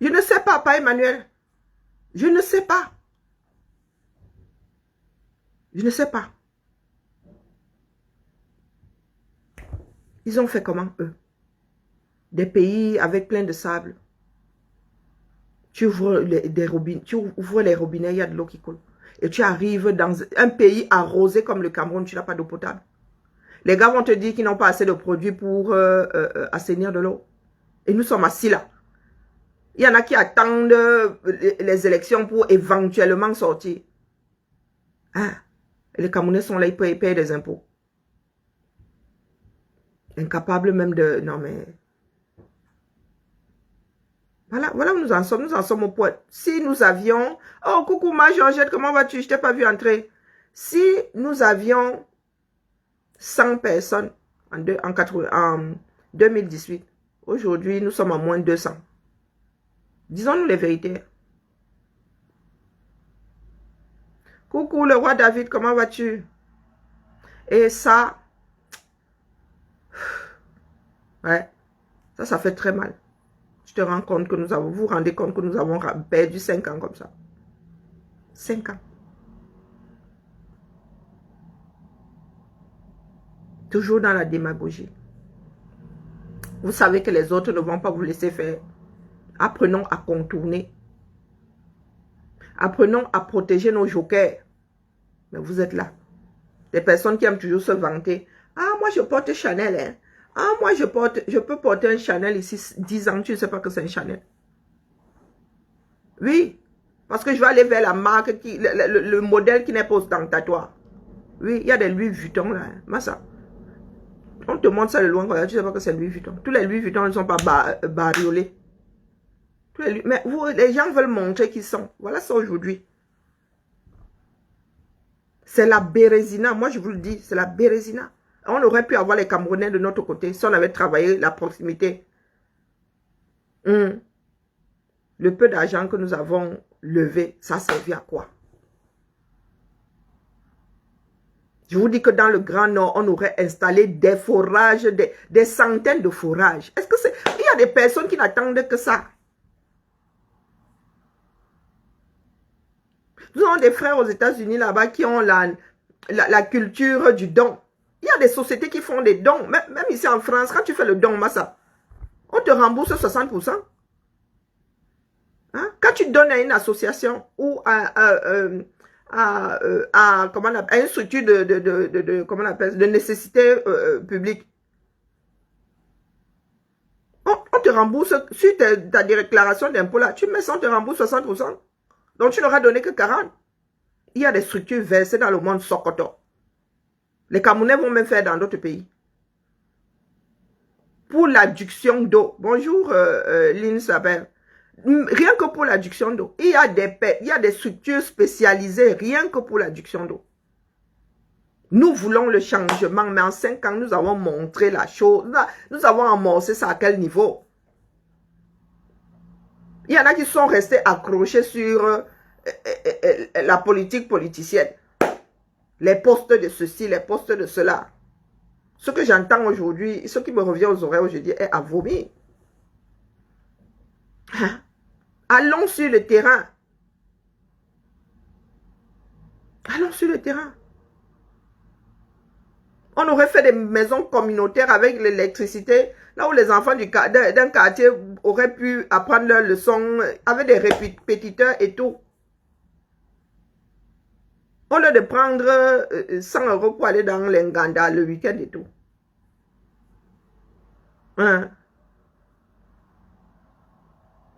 S1: Je ne sais pas, pas Emmanuel. Je ne sais pas. Je ne sais pas. Ils ont fait comment, eux? Des pays avec plein de sable. Tu ouvres les robinets, il y a de l'eau qui coule. Et tu arrives dans un pays arrosé comme le Cameroun, tu n'as pas d'eau potable. Les gars vont te dire qu'ils n'ont pas assez de produits pour assainir de l'eau. Et nous sommes assis là. Il y en a qui attendent les élections pour éventuellement sortir. Hein? Et les Camerounais sont là, ils payent des impôts. Incapables même de... Non mais... Voilà où nous en sommes au point. Si nous avions... Oh, coucou ma Georgette, comment vas-tu? Je t'ai pas vu entrer. Si nous avions 100 personnes en 2018, aujourd'hui, nous sommes à moins de 200. Disons-nous les vérités. Coucou le roi David, comment vas-tu? Et ça... Ouais, ça fait très mal. Tu te rends compte que vous vous rendez compte que nous avons perdu 5 ans comme ça. 5 ans. Toujours dans la démagogie. Vous savez que les autres ne vont pas vous laisser faire. Apprenons à contourner. Apprenons à protéger nos jokers. Mais vous êtes là. Des personnes qui aiment toujours se vanter. Ah, moi je porte Chanel. Hein. Ah, moi je peux porter un Chanel ici 10 ans. Tu ne sais pas que c'est un Chanel. Oui. Parce que je vais aller vers la marque, le modèle qui n'est pas ostentatoire. Oui, il y a des Louis Vuitton là. Hein. Massa. On te montre ça de loin, tu ne sais pas que c'est Louis Vuitton. Tous les Louis Vuitton ne sont pas bariolés. Mais vous, les gens veulent montrer qu'ils sont. Voilà ça aujourd'hui. C'est la bérésina. Moi, je vous le dis, c'est la bérésina. On aurait pu avoir les Camerounais de notre côté si on avait travaillé la proximité. Le peu d'argent que nous avons levé, ça servait à quoi? Je vous dis que dans le Grand Nord, on aurait installé des forages, des centaines de forages. Est-ce que c'est... Il y a des personnes qui n'attendent que ça. Nous avons des frères aux États-Unis là-bas qui ont la culture du don. Il y a des sociétés qui font des dons. Même ici en France, quand tu fais le don, Massa, on te rembourse 60%. Hein? Quand tu donnes à une association ou à une structure comment on appelle, de nécessité publique, on te rembourse sur ta déclaration d'impôt là, tu mets ça, on te rembourse 60%. Donc tu n'auras donné que 40%. Il y a des structures versées dans le monde Sokoto. Les Camerounais vont même faire dans d'autres pays. Pour l'adduction d'eau. Bonjour Lynn Saber. Rien que pour l'adduction d'eau. Il y a des structures spécialisées rien que pour l'adduction d'eau. Nous voulons le changement, mais en 5 ans, nous avons montré la chose. Nous avons amorcé ça à quel niveau? Il y en a qui sont restés accrochés sur la politique politicienne. Les postes de ceci, les postes de cela. Ce que j'entends aujourd'hui, ce qui me revient aux oreilles aujourd'hui est à vomir. Allons sur le terrain. Allons sur le terrain. On aurait fait des maisons communautaires avec l'électricité, là où les enfants d'un quartier auraient pu apprendre leurs leçons avec des répétiteurs et tout. Au lieu de prendre 100 € pour aller dans l'Enganda le week-end et tout. Hein?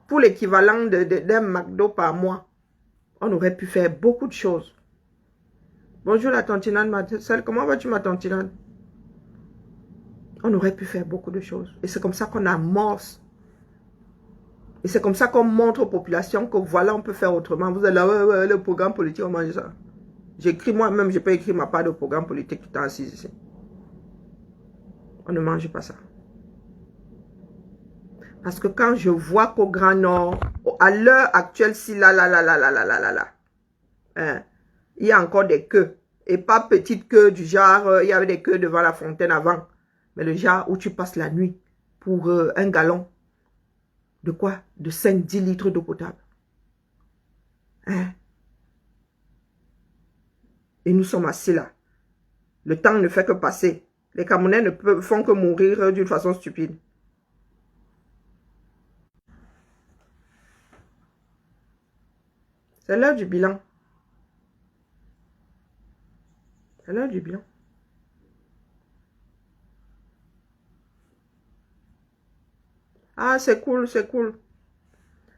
S1: Pour l'équivalent d'un McDo par mois, on aurait pu faire beaucoup de choses. Bonjour la tantinade, ma sœur. Comment vas-tu, ma tantinade? On aurait pu faire beaucoup de choses. Et c'est comme ça qu'on amorce. Et c'est comme ça qu'on montre aux populations que voilà, on peut faire autrement. Vous êtes là, ouais, le programme politique, on mange ça. J'écris moi-même, je peux écrire ma part de programme politique tout le temps assis ici. On ne mange pas ça. Parce que quand je vois qu'au Grand Nord, à l'heure actuelle, si là, hein, il y a encore des queues. Et pas petites queues du genre, il y avait des queues devant la fontaine avant. Mais le genre où tu passes la nuit pour un gallon. De quoi? De 5-10 litres d'eau potable. Hein? Et nous sommes assis là. Le temps ne fait que passer. Les Camerounais ne font que mourir d'une façon stupide. C'est l'heure du bilan. C'est l'heure du bilan. Ah, c'est cool, c'est cool.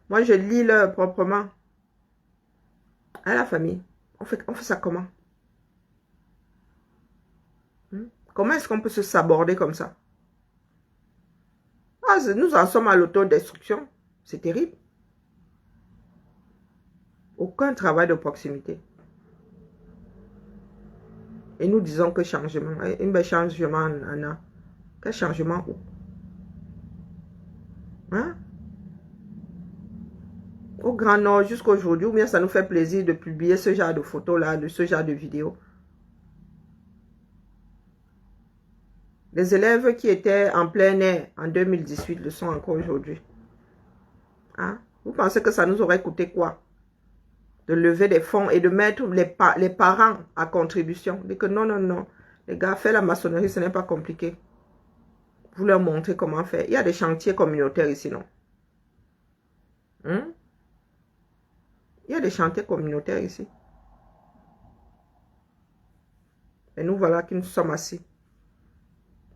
S1: Moi, je lis l'heure proprement. À la famille. On fait ça comment? Comment est-ce qu'on peut se saborder comme ça? Ah, nous en sommes à l'autodestruction. C'est terrible. Aucun travail de proximité. Et nous disons que changement. Un changement, Anna. Quel changement où? Hein? Au Grand Nord, jusqu'aujourd'hui, ou bien ça nous fait plaisir de publier ce genre de photos-là, de ce genre de vidéos. Les élèves qui étaient en plein air en 2018 le sont encore aujourd'hui. Hein? Vous pensez que ça nous aurait coûté quoi? De lever des fonds et de mettre les parents à contribution. Dit que non, non, non. Les gars, faire la maçonnerie, ce n'est pas compliqué. Vous leur montrez comment faire. Il y a des chantiers communautaires ici, non? Hein? Il y a des chantiers communautaires ici. Et nous voilà qui nous sommes assis.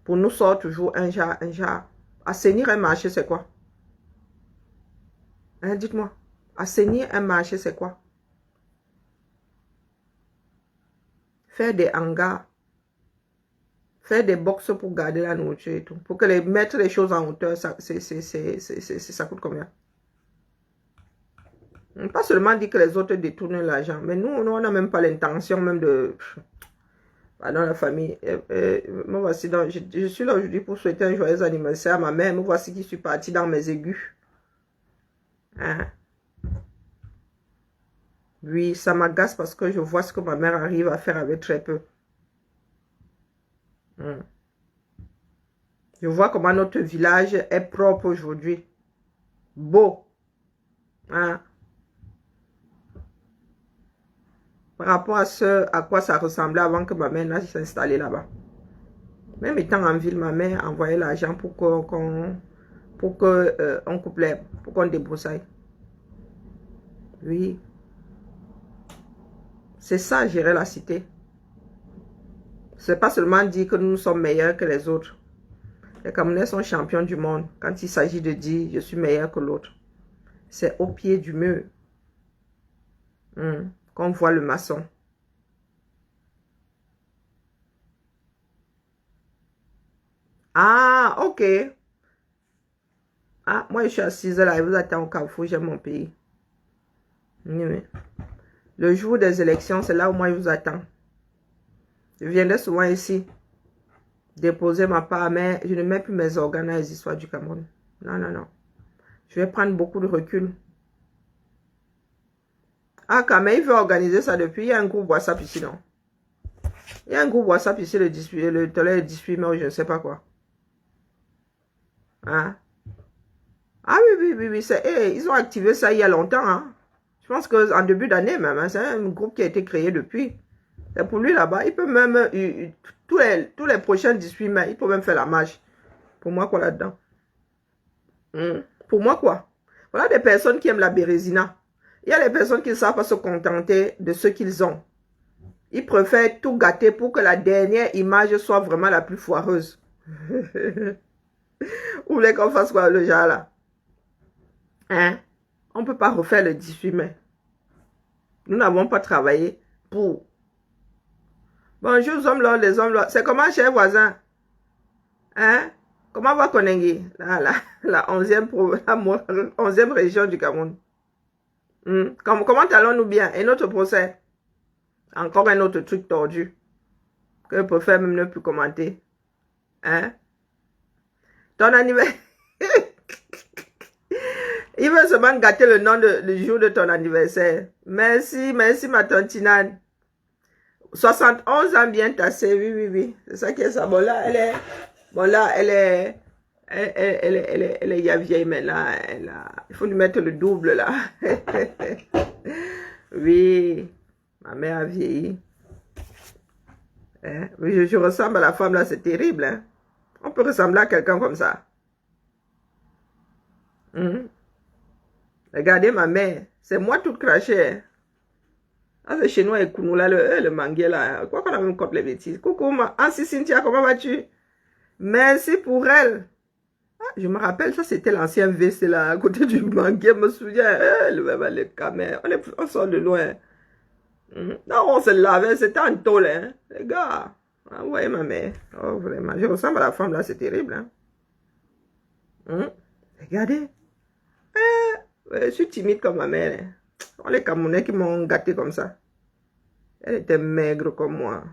S1: Pour nous sort toujours un jar, un jar. Assainir un marché, c'est quoi? Hein, dites-moi. Assainir un marché, c'est quoi? Faire des hangars. Faire des boxes pour garder la nourriture et tout. Pour que mettre les choses en hauteur, ça coûte combien? Pas seulement dire que les autres détournent l'argent, mais nous on n'a même pas l'intention même de... Dans la famille. Me voici je suis là aujourd'hui pour souhaiter un joyeux anniversaire à ma mère. Me voici qui suis partie dans mes aigus. Hein? Oui, ça m'agace parce que je vois ce que ma mère arrive à faire avec très peu. Je vois comment notre village est propre aujourd'hui. Beau. Hein? Par rapport à à quoi ça ressemblait avant que ma mère s'installe là-bas. Même étant en ville, ma mère envoyait l'argent pour qu'on coupe l'herbe, pour qu'on débroussaille. Oui. C'est ça, gérer la cité. C'est pas seulement dire que nous sommes meilleurs que les autres. Les Camerounais sont champions du monde. Quand il s'agit de dire je suis meilleur que l'autre. C'est au pied du mur qu'on voit le maçon. Ah, ok. Ah, moi, je suis assise là, et vous attends au Carrefour, j'aime mon pays. Oui, oui. Le jour des élections, c'est là où moi, je vous attends. Je viendrai souvent ici déposer ma part, mais je ne mets plus mes organes dans les histoires du Cameroun. Non, non, non. Je vais prendre beaucoup de recul. Ah, quand même, il veut organiser ça depuis. Il y a un groupe WhatsApp ici, non? Il y a un groupe WhatsApp ici, le 18 mai, ou je ne sais pas quoi. Hein? Ah oui, oui, oui, oui. Ils ont activé ça il y a longtemps. Hein? Je pense qu'en début d'année même. Hein, c'est un groupe qui a été créé depuis. C'est pour lui là-bas. Il peut même, tous les prochains 18 mai, il peut même faire la marche. Pour moi, quoi là-dedans? Pour moi, quoi? Voilà des personnes qui aiment la bérésina. Il y a des personnes qui ne savent pas se contenter de ce qu'ils ont. Ils préfèrent tout gâter pour que la dernière image soit vraiment la plus foireuse. Vous voulez qu'on fasse quoi, le genre là? Hein? On ne peut pas refaire le 18 mai. Nous n'avons pas travaillé pour. Bonjour, les hommes là. C'est comment, cher voisin? Hein? Comment va Konengi? La 11e région du Cameroun. Comment allons-nous bien? Et notre procès? Encore un autre truc tordu. Que je préfère même ne plus commenter. Hein? Ton anniversaire. Il veut seulement gâter le nom le jour de ton anniversaire. Merci, merci ma tantinane. 71 ans bien tassé, oui, oui, oui. C'est ça qui est ça. Bon là, elle est vieille, mais là, il faut lui mettre le double là. Oui, ma mère a vieilli. Hein? Oui, je ressemble à la femme là, c'est terrible. Hein? On peut ressembler à quelqu'un comme ça. Regardez ma mère, c'est moi toute crachée. Ah, c'est chez nous, et Kounou, là, le mangué, là. Quoi qu'on a même contre les bêtises. Coucou, Ansi Cynthia, comment vas-tu? Merci pour elle. Ah, je me rappelle, ça, c'était l'ancien WC, là, à côté du mangué. Je me souviens, le caméra. On sort de loin. Non, on se lavait, c'était en tôle, hein. Les gars. Ah, ouais, ma mère. Oh, vraiment. Je ressemble à la femme, là, c'est terrible, hein. Regardez. Je suis timide comme ma mère. Hein. Oh, les Camerounais qui m'ont gâté comme ça. Elle était maigre comme moi.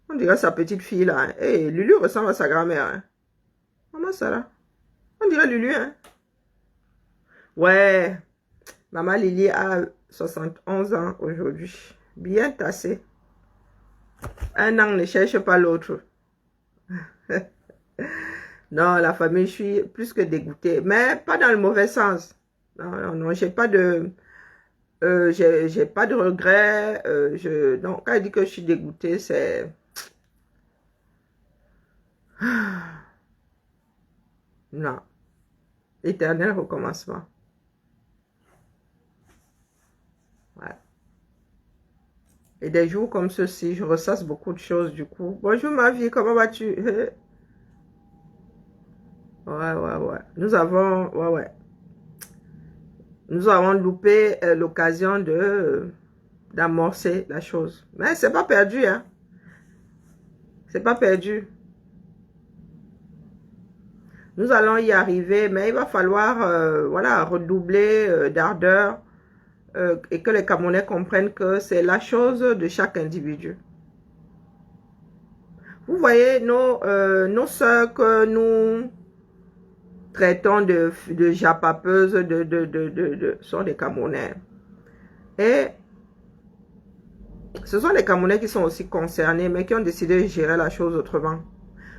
S1: On dirait sa petite fille là. Hein. Hey, Lulu ressemble à sa grand-mère. Hein. Maman Sarah. On dirait Lulu. Hein. Ouais. Maman Lily a 71 ans aujourd'hui. Bien tassé. Un an ne cherche pas l'autre. Non, la famille, je suis plus que dégoûtée. Mais pas dans le mauvais sens. Non, non, non, j'ai pas de... j'ai pas de regrets. Donc, quand elle dit que je suis dégoûtée, c'est... Non. Éternel recommencement. Ouais. Et des jours comme ceux-ci, je ressasse beaucoup de choses du coup. Bonjour ma vie, comment vas-tu? Ouais, ouais, ouais. Nous avons... Ouais, ouais. Nous avons loupé l'occasion d'amorcer la chose. Mais c'est pas perdu, hein. C'est pas perdu. Nous allons y arriver, mais il va falloir voilà, redoubler d'ardeur et que les Camerounais comprennent que c'est la chose de chaque individu. Vous voyez, nos soeurs que nous traitons de japapeuses, sont des Camerounais. Et ce sont les Camerounais qui sont aussi concernés, mais qui ont décidé de gérer la chose autrement.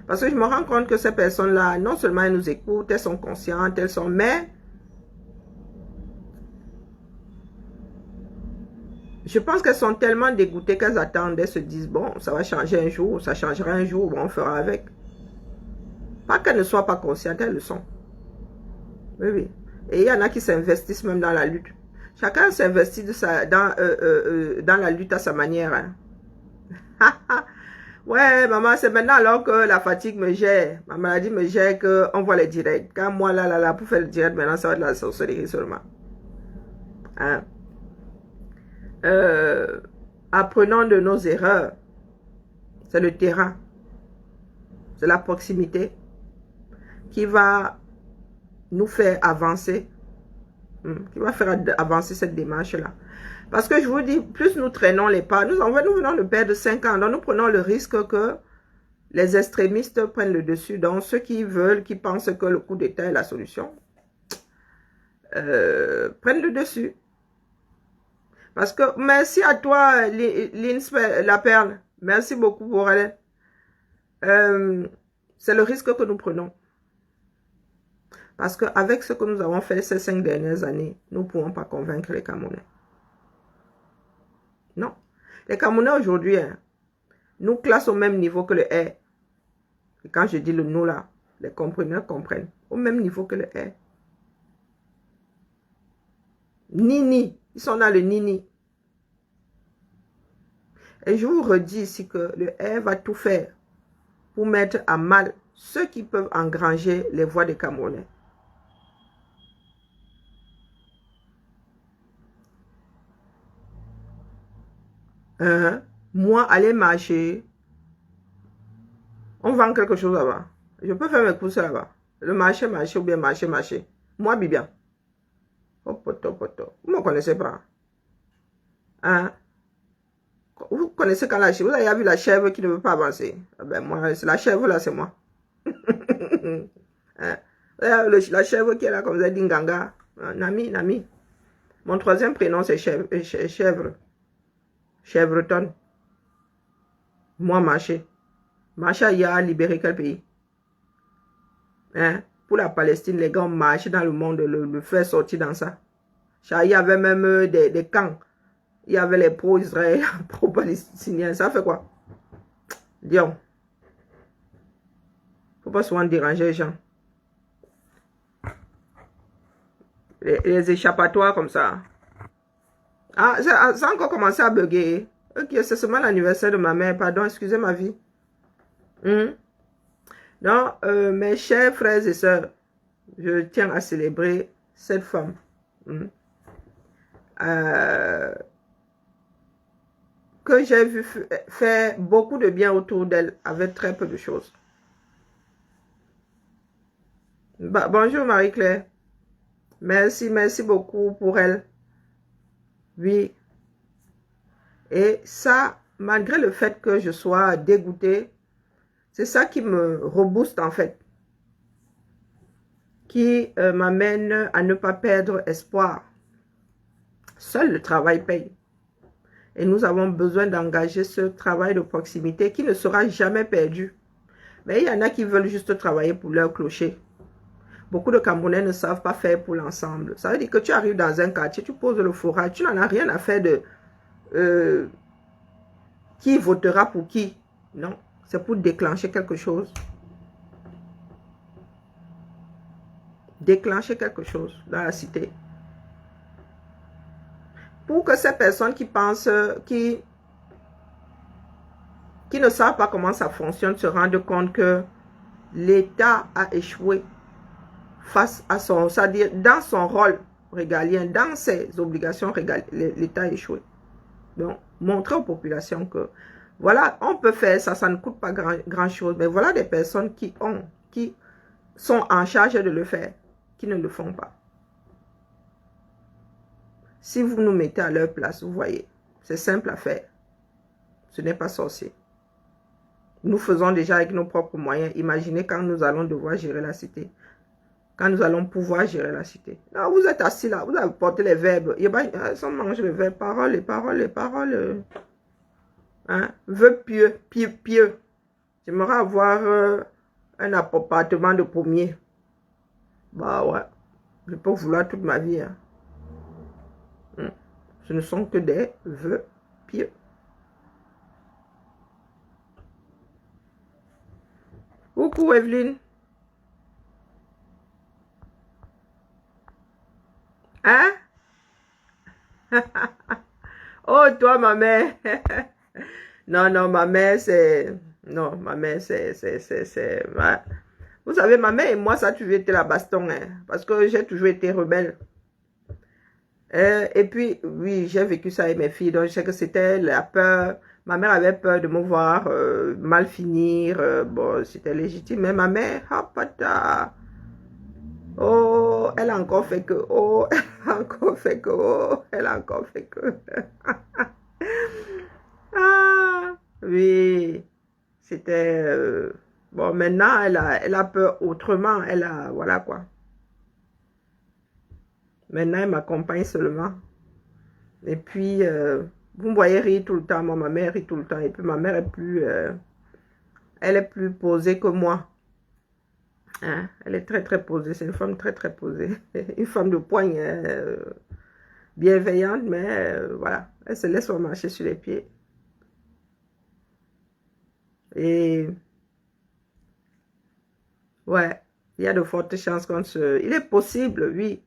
S1: Parce que je me rends compte que ces personnes-là, non seulement elles nous écoutent, elles sont conscientes, elles sont... Mais je pense qu'elles sont tellement dégoûtées qu'elles attendent, elles se disent, bon, ça va changer un jour, ça changera un jour, bon, on fera avec. Pas qu'elles ne soient pas conscientes, elles le sont. Oui, oui. Et il y en a qui s'investissent même dans la lutte. Chacun s'investit dans la lutte à sa manière. Hein. Ouais, maman, c'est maintenant alors que la fatigue me gère. Ma maladie me gère qu'on voit les directs. Quand moi, là, pour faire le direct, maintenant, ça va être la sorcellerie seulement. Hein? Apprenons de nos erreurs. C'est le terrain. C'est la proximité qui va nous faire avancer, qui va faire avancer cette démarche-là. Parce que je vous dis, plus nous traînons les pas, nous venons de perdre 5 ans, donc nous prenons le risque que les extrémistes prennent le dessus. Donc ceux qui veulent, qui pensent que le coup d'État est la solution, prennent le dessus. Parce que, merci à toi, Lins La Perle, merci beaucoup pour elle. C'est le risque que nous prenons. Parce qu'avec ce que nous avons fait ces 5 dernières années, nous ne pouvons pas convaincre les Camerounais. Non. Les Camerounais aujourd'hui, hein, nous classent au même niveau que le R. Et quand je dis le nous là, les compreneurs comprennent. Au même niveau que le R. Nini. Ils sont dans le Nini. Et je vous redis ici que le R va tout faire pour mettre à mal ceux qui peuvent engranger les voix des Camerounais. Moi, aller marcher, on vend quelque chose là-bas. Je peux faire mes courses là-bas. Le marché ou bien marché. Moi, Bibian. Oh, poto. Vous ne me connaissez pas. Hein? Vous connaissez quand la chèvre, vous avez vu la chèvre qui ne veut pas avancer. Ben moi, la chèvre là, c'est moi. Hein? La chèvre qui est là, comme vous avez dit, Nganga. Nami. Mon troisième prénom, c'est chèvre. Chèvreton. Moi, marché. Marché a libéré quel pays? Hein? Pour la Palestine, les gars ont marché dans le monde, le faire sortir dans ça. Il y avait même des camps. Il y avait les pro-israéliens, pro-palestiniens. Ça fait quoi? Disons. Faut pas souvent déranger les gens. Les échappatoires comme ça. Ah, ça a encore commencé à bugger. Ok, c'est seulement l'anniversaire de ma mère. Pardon, excusez ma vie. Donc, mes chers frères et sœurs, je tiens à célébrer cette femme. Que j'ai vu faire beaucoup de bien autour d'elle avec très peu de choses. Bonjour Marie-Claire. Merci beaucoup pour elle. Oui. Et ça, malgré le fait que je sois dégoûtée, c'est ça qui me rebooste en fait. Qui m'amène à ne pas perdre espoir. Seul le travail paye. Et nous avons besoin d'engager ce travail de proximité qui ne sera jamais perdu. Mais il y en a qui veulent juste travailler pour leur clocher. Beaucoup de Camerounais ne savent pas faire pour l'ensemble. Ça veut dire que tu arrives dans un quartier, tu poses le forage, tu n'en as rien à faire de qui votera pour qui. Non, c'est pour déclencher quelque chose. Déclencher quelque chose dans la cité. Pour que ces personnes qui pensent, qui ne savent pas comment ça fonctionne, se rendent compte que l'État a échoué face à son, c'est-à-dire dans son rôle régalien, dans ses obligations régaliennes, l'État a échoué. Donc, montrer aux populations que, voilà, on peut faire ça, ça ne coûte pas grand chose, mais voilà des personnes qui sont en charge de le faire, qui ne le font pas. Si vous nous mettez à leur place, vous voyez, c'est simple à faire. Ce n'est pas sorcier. Nous faisons déjà avec nos propres moyens. Imaginez quand nous allons devoir gérer la cité. Quand nous allons pouvoir gérer la cité. Non, vous êtes assis là, vous avez porté les verbes. On mange les verbes, paroles. Hein? Vœux pieux. J'aimerais avoir un appartement de premier. Bah ouais, je peux vouloir toute ma vie. Hein. Ce ne sont que des vœux pieux. Coucou Evelyne. Hein? Oh, toi, ma mère. Non, ma mère, c'est... Non, ma mère, c'est... Ouais. Vous savez, ma mère et moi, ça a toujours été la baston. Hein, parce que j'ai toujours été rebelle. Et puis, oui, j'ai vécu ça avec mes filles. Donc, je sais que c'était la peur. Ma mère avait peur de me voir mal finir. Bon, c'était légitime. Mais ma mère, oh, elle a encore fait que oh, elle a encore fait que oh, elle a encore fait que. Ah, oui, c'était... bon, maintenant, elle a peur autrement. Elle a, voilà quoi. Maintenant, elle m'accompagne seulement. Et puis, vous me voyez rire tout le temps. Moi, ma mère rit tout le temps. Et puis, ma mère est plus... elle est plus posée que moi. Hein? Elle est très, très posée. C'est une femme très, très posée. Une femme de poigne bienveillante, mais voilà. Elle se laisse marcher sur les pieds. Et... ouais, il y a de fortes chances qu'on se... Il est possible, oui,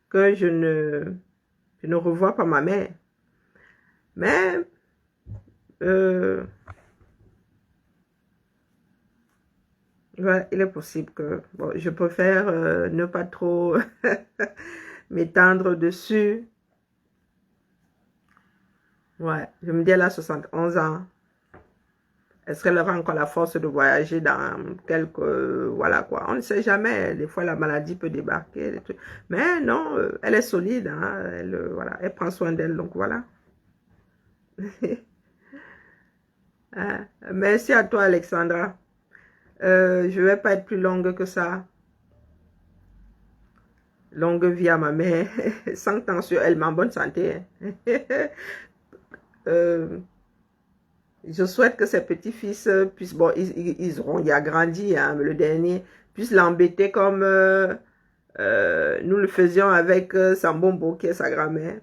S1: que je ne revois pas ma mère. Mais, ouais, il est possible que... bon, je préfère ne pas trop m'étendre dessus. Ouais, je me dis, elle a 71 ans. Est-ce qu'elle aura encore la force de voyager dans quelques... voilà quoi. On ne sait jamais. Des fois, la maladie peut débarquer. Des trucs. Mais non, elle est solide. Hein, elle, voilà, elle prend soin d'elle. Donc voilà. Hein, merci à toi, Alexandra. Je ne vais pas être plus longue que ça. Longue vie à ma mère. 100 ans sur elle, mais en bonne santé. Je souhaite que ses petits-fils puissent, bon, ils auront, il a grandi, hein, le dernier, puissent l'embêter comme nous le faisions avec Sambombo, qui est sa grand-mère.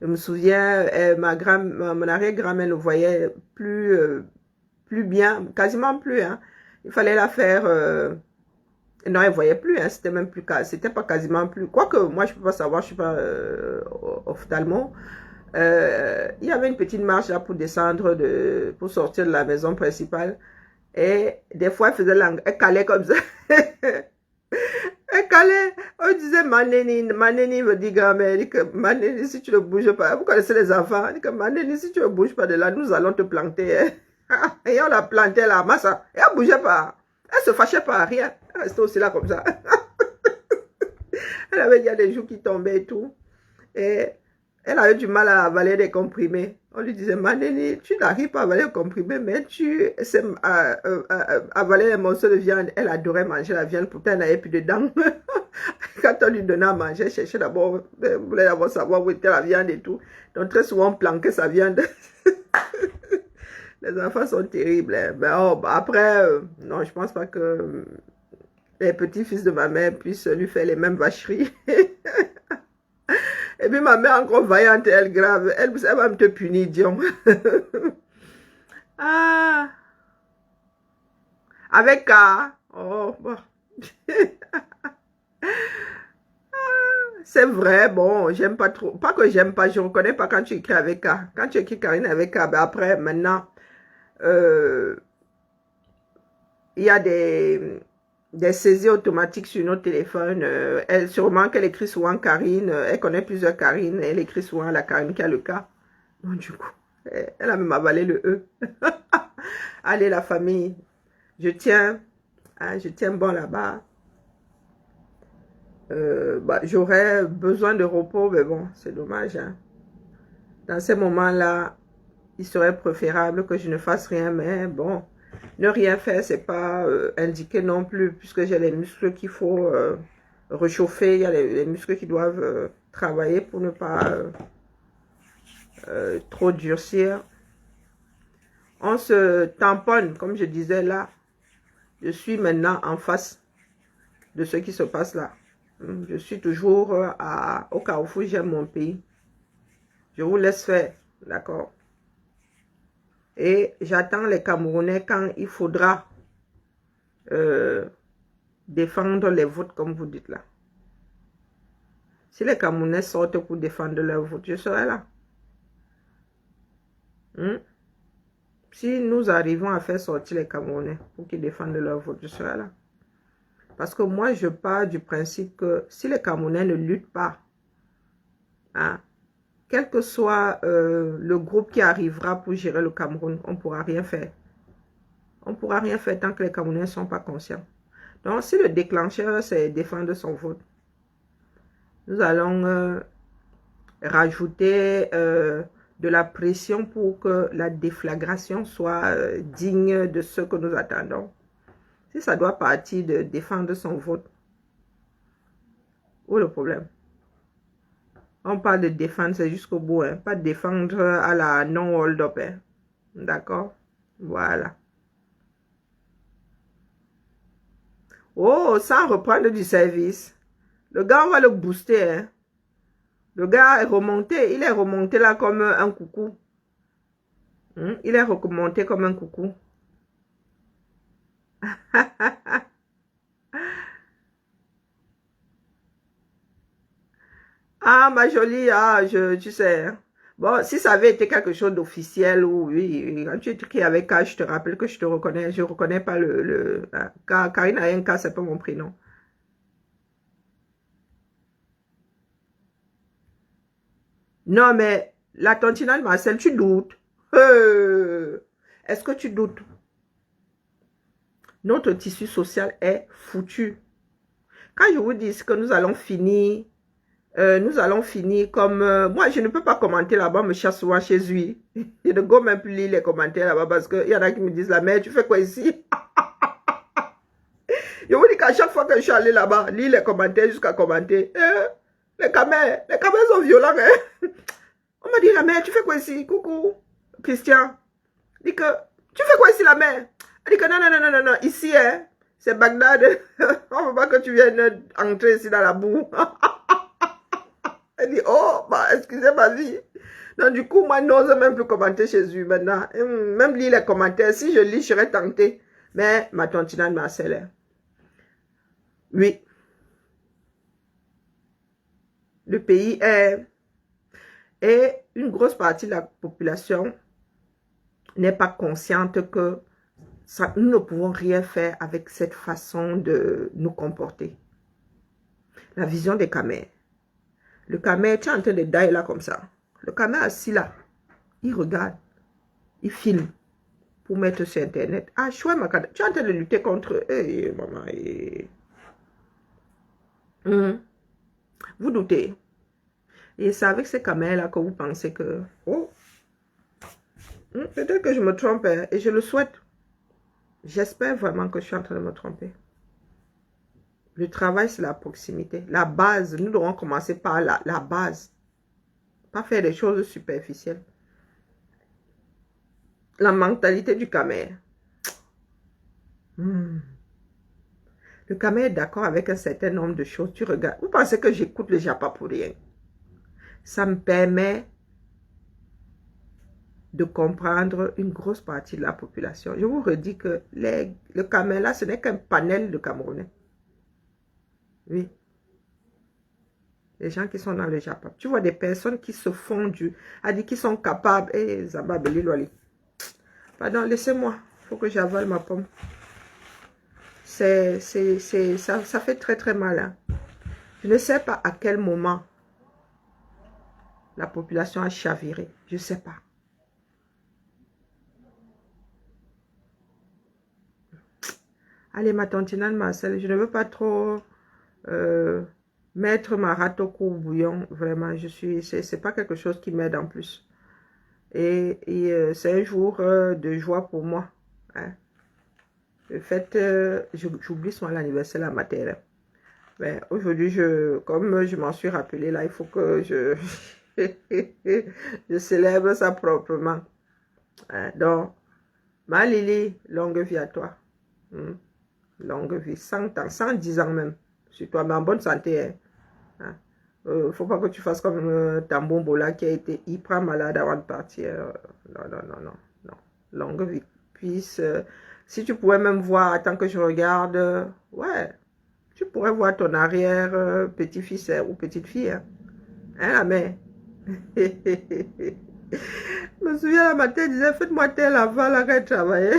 S1: Je me souviens, mon arrière-grand-mère ne voyait plus bien, quasiment plus. Hein. Il fallait la faire... non, elle ne voyait plus, hein, c'était même plus... C'était pas quasiment plus... Quoique, moi, je ne peux pas savoir, je ne suis pas ophtalmo. Il y avait une petite marche là pour descendre, pour sortir de la maison principale. Et des fois, elle faisait elle calait comme ça. Elle calait. On disait Maneni me dit grand-mère, dit que Maneni, si tu ne bouges pas, vous connaissez les enfants, dit que Maneni, si tu ne bouges pas de là, nous allons te planter. Hein. Et on l'a planté là, massa. Et elle ne bougeait pas. Elle se fâchait pas, rien. Elle restait aussi là comme ça. Elle avait déjà des joues qui tombaient et tout. Et elle avait du mal à avaler des comprimés. On lui disait, Maneni, tu n'arrives pas à avaler les comprimés, mais tu sais avaler les morceaux de viande. Elle adorait manger la viande, pourtant elle n'avait plus de dents. Quand on lui donnait à manger, elle cherchait d'abord, elle voulait d'abord savoir où était la viande et tout. Donc très souvent, on planquait sa viande. Les enfants sont terribles. Hein. Mais oh, après, non, je pense pas que les petits-fils de ma mère puissent lui faire les mêmes vacheries. Et puis ma mère encore vaillante, elle grave, elle va me te punir, Dion. Ah, avec K. Oh, bon. C'est vrai, bon, j'aime pas trop. Pas que j'aime pas, je reconnais pas quand tu écris avec K. Quand tu écris Karine avec K, ben après, maintenant, il y a des saisies automatiques sur nos téléphones. Elle, sûrement qu'elle écrit souvent Karine. Elle connaît plusieurs Karine. Elle écrit souvent la Karine qui a le K. Donc, du coup, elle a même avalé le E. Allez, la famille. Je tiens bon là-bas. Bah, j'aurais besoin de repos, mais bon, c'est dommage. Hein. Dans ces moments-là, il serait préférable que je ne fasse rien, mais bon, ne rien faire, c'est pas indiqué non plus, puisque j'ai les muscles qu'il faut réchauffer, il y a les muscles qui doivent travailler pour ne pas trop durcir. On se tamponne, comme je disais là, je suis maintenant en face de ce qui se passe là. Je suis toujours au Carrefour, j'aime mon pays. Je vous laisse faire, d'accord? Et j'attends les Camerounais quand il faudra défendre les votes, comme vous dites là. Si les Camerounais sortent pour défendre leurs votes, je serai là. Si nous arrivons à faire sortir les Camerounais pour qu'ils défendent leur vote, je serai là. Parce que moi, je pars du principe que si les Camerounais ne luttent pas, hein, quel que soit le groupe qui arrivera pour gérer le Cameroun, on ne pourra rien faire. On ne pourra rien faire tant que les Camerounais ne sont pas conscients. Donc, si le déclencheur, c'est défendre son vote, nous allons rajouter de la pression pour que la déflagration soit digne de ce que nous attendons. Si ça doit partir de défendre son vote, où est le problème? On parle de défendre, c'est jusqu'au bout, hein, pas de défendre à la non-hold-up. Hein. D'accord? Voilà. Oh, sans reprendre du service. Le gars, on va le booster. Hein. Le gars est remonté. Il est remonté là comme un coucou. Il est remonté comme un coucou. Ah, ma jolie, ah, tu sais. Hein. Bon, si ça avait été quelque chose d'officiel, oui, quand tu es écrit avec K, je te rappelle que je te reconnais. Je ne reconnais pas Karine Ayenka, c'est pas mon prénom. Non, mais la tontine Marcel, tu doutes. Est-ce que tu doutes? Notre tissu social est foutu. Quand je vous dis que nous allons finir comme... moi, je ne peux pas commenter là-bas, me chasse souvent chez lui. Je ne go même plus lire les commentaires là-bas parce qu'il y en a qui me disent, la mère, tu fais quoi ici? Je vous dis qu'à chaque fois que je suis allé là-bas, lire les commentaires jusqu'à commenter. Les caméras sont violents. Hein? On m'a dit, la mère, tu fais quoi ici? Coucou, Christian. Dit que, tu fais quoi ici, la mère? Elle dit que non, ici, hein, c'est Bagdad. On ne veut pas que tu viennes entrer ici dans la boue. Elle dit, oh, bah, excusez ma vie. Donc, du coup, moi, je n'ose même plus commenter chez lui maintenant. Même lire les commentaires. Si je lis, je serais tentée. Mais ma tontine Marcel, oui. Le pays est... Et une grosse partie de la population n'est pas consciente que nous ne pouvons rien faire avec cette façon de nous comporter. La vision des camers. Le camer, tu es en train de dailler là comme ça. Le camer assis là, il regarde, il filme pour mettre sur Internet. Ah, chouette, tu es en train de lutter contre... Hey, maman, hey. Vous doutez. Et c'est avec ces camers-là que vous pensez que... Oh, peut-être que je me trompe, hein, et je le souhaite. J'espère vraiment que je suis en train de me tromper. Le travail, c'est la proximité. La base, nous devons commencer par la base. Pas faire des choses superficielles. La mentalité du Camer. Le Camer est d'accord avec un certain nombre de choses. Tu regardes. Vous pensez que j'écoute le Japa pour rien? Ça me permet de comprendre une grosse partie de la population. Je vous redis que le Camer là, ce n'est qu'un panel de Camerounais. Oui. Les gens qui sont dans le Japon. Tu vois des personnes qui se font qui sont capables. Eh, Zababeli Loli. Pardon, laissez-moi. Il faut que j'avale ma pomme. Ça fait très très mal. Hein. Je ne sais pas à quel moment la population a chaviré. Je ne sais pas. Allez, ma tontine Marcel, je ne veux pas trop mettre ma rate au cou bouillon. Vraiment, c'est pas quelque chose qui m'aide en plus. Et c'est un jour de joie pour moi. Hein. Le fait, j'oublie son anniversaire à ma terre. Mais aujourd'hui, comme je m'en suis rappelé, là, il faut que je célèbre ça proprement. Hein. Donc, ma Lily, longue vie à toi. Longue vie, 100 ans, 110 ans même. Sur toi, mais en bonne santé. Hein. Faut pas que tu fasses comme Tambombo là qui a été hyper malade avant de partir. Non. Longue vie. Puis, si tu pouvais même voir, tant que je regarde, ouais, tu pourrais voir ton arrière petit-fils ou petite-fille. Hein, la mère. Je me souviens, la matin, elle disait, faites-moi tel avant, là, qu'elle travaillait.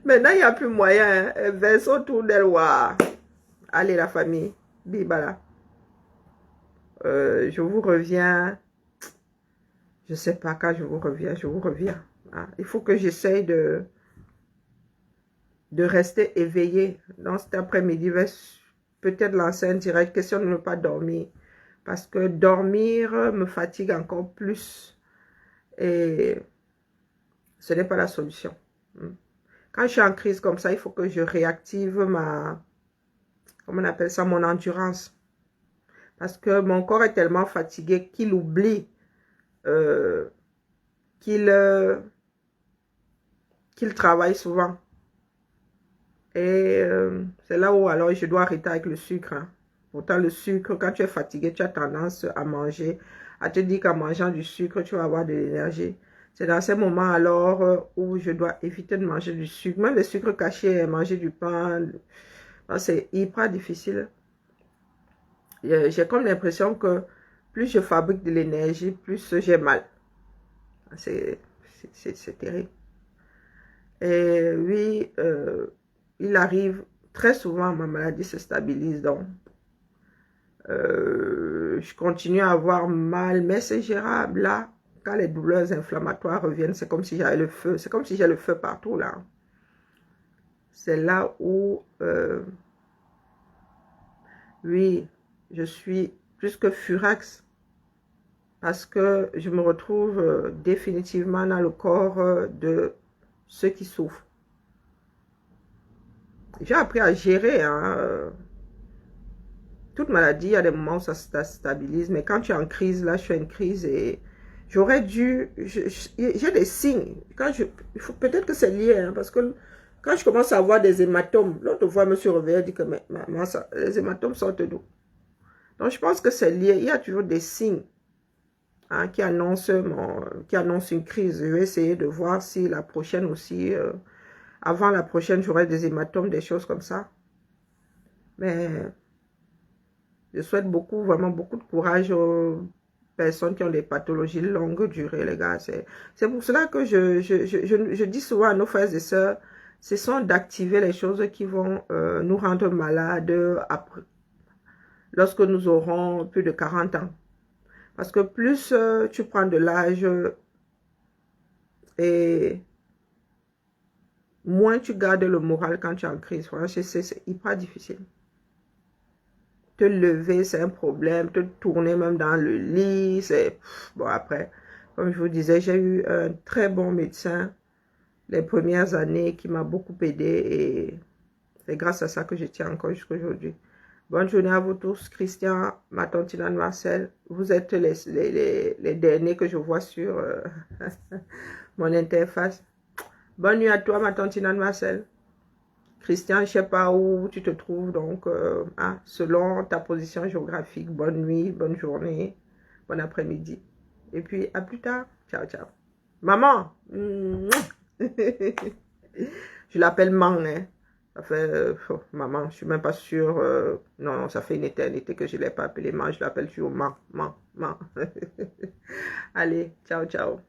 S1: Maintenant, il n'y a plus moyen. Hein. Verse autour d'elle, waouh. Allez, la famille. Bibala. Je vous reviens. Je ne sais pas quand je vous reviens. Hein. Il faut que j'essaye de de rester éveillé. Dans cet après-midi, je vais peut-être lancer un direct, question de ne pas dormir. Parce que dormir me fatigue encore plus. Et ce n'est pas la solution. Quand je suis en crise comme ça, il faut que je réactive ma, comment on appelle ça, mon endurance. Parce que mon corps est tellement fatigué qu'il oublie qu'il travaille souvent. Et c'est là où alors je dois arrêter avec le sucre. Hein. Pourtant, le sucre, quand tu es fatigué, tu as tendance à manger, à te dire qu'en mangeant du sucre, tu vas avoir de l'énergie. C'est dans ces moments alors où je dois éviter de manger du sucre. Même le sucre caché, manger du pain, c'est hyper difficile. J'ai comme l'impression que plus je fabrique de l'énergie, plus j'ai mal. C'est terrible. Et oui, il arrive très souvent, ma maladie se stabilise. Donc, je continue à avoir mal, mais c'est gérable. Là, quand les douleurs inflammatoires reviennent, c'est comme si j'avais le feu. C'est comme si j'ai le feu partout, là. C'est là où, oui, je suis plus que furax. Parce que je me retrouve définitivement dans le corps de ceux qui souffrent. J'ai appris à gérer. Hein, toute maladie, il y a des moments où ça se stabilise. Mais quand tu es en crise, là, je suis en crise et j'aurais dû... J'ai des signes. Peut-être que c'est lié. Hein, parce que quand je commence à avoir des hématomes, l'autre fois, je me suis réveillée et dit que maman, les hématomes sortent d'où? Donc, je pense que c'est lié. Il y a toujours des signes. Hein, qui annonce une crise. Je vais essayer de voir si la prochaine aussi, avant la prochaine, j'aurai des hématomes, des choses comme ça. Mais je souhaite vraiment beaucoup de courage aux personnes qui ont des pathologies longue durée, les gars. C'est pour cela que je dis souvent à nos frères et sœurs, ce sont d'activer les choses qui vont nous rendre malades après, lorsque nous aurons plus de 40 ans. Parce que plus tu prends de l'âge et moins tu gardes le moral quand tu es en crise. C'est hyper difficile. Te lever, c'est un problème. Te tourner même dans le lit, c'est... Bon, après, comme je vous disais, j'ai eu un très bon médecin les premières années qui m'a beaucoup aidé et c'est grâce à ça que je tiens encore jusqu'à aujourd'hui. Bonne journée à vous tous. Christian, ma tante Marcel, vous êtes les derniers que je vois sur mon interface. Bonne nuit à toi, ma tante Marcel. Christian, je ne sais pas où tu te trouves, donc selon ta position géographique, bonne nuit, bonne journée, bon après-midi. Et puis, à plus tard. Ciao, ciao. Maman, je l'appelle Man, hein. Ça fait, maman, je ne suis même pas sûre. Non, ça fait une éternité que je ne l'ai pas appelé Man. Je l'appelle toujours Man. Allez, ciao, ciao.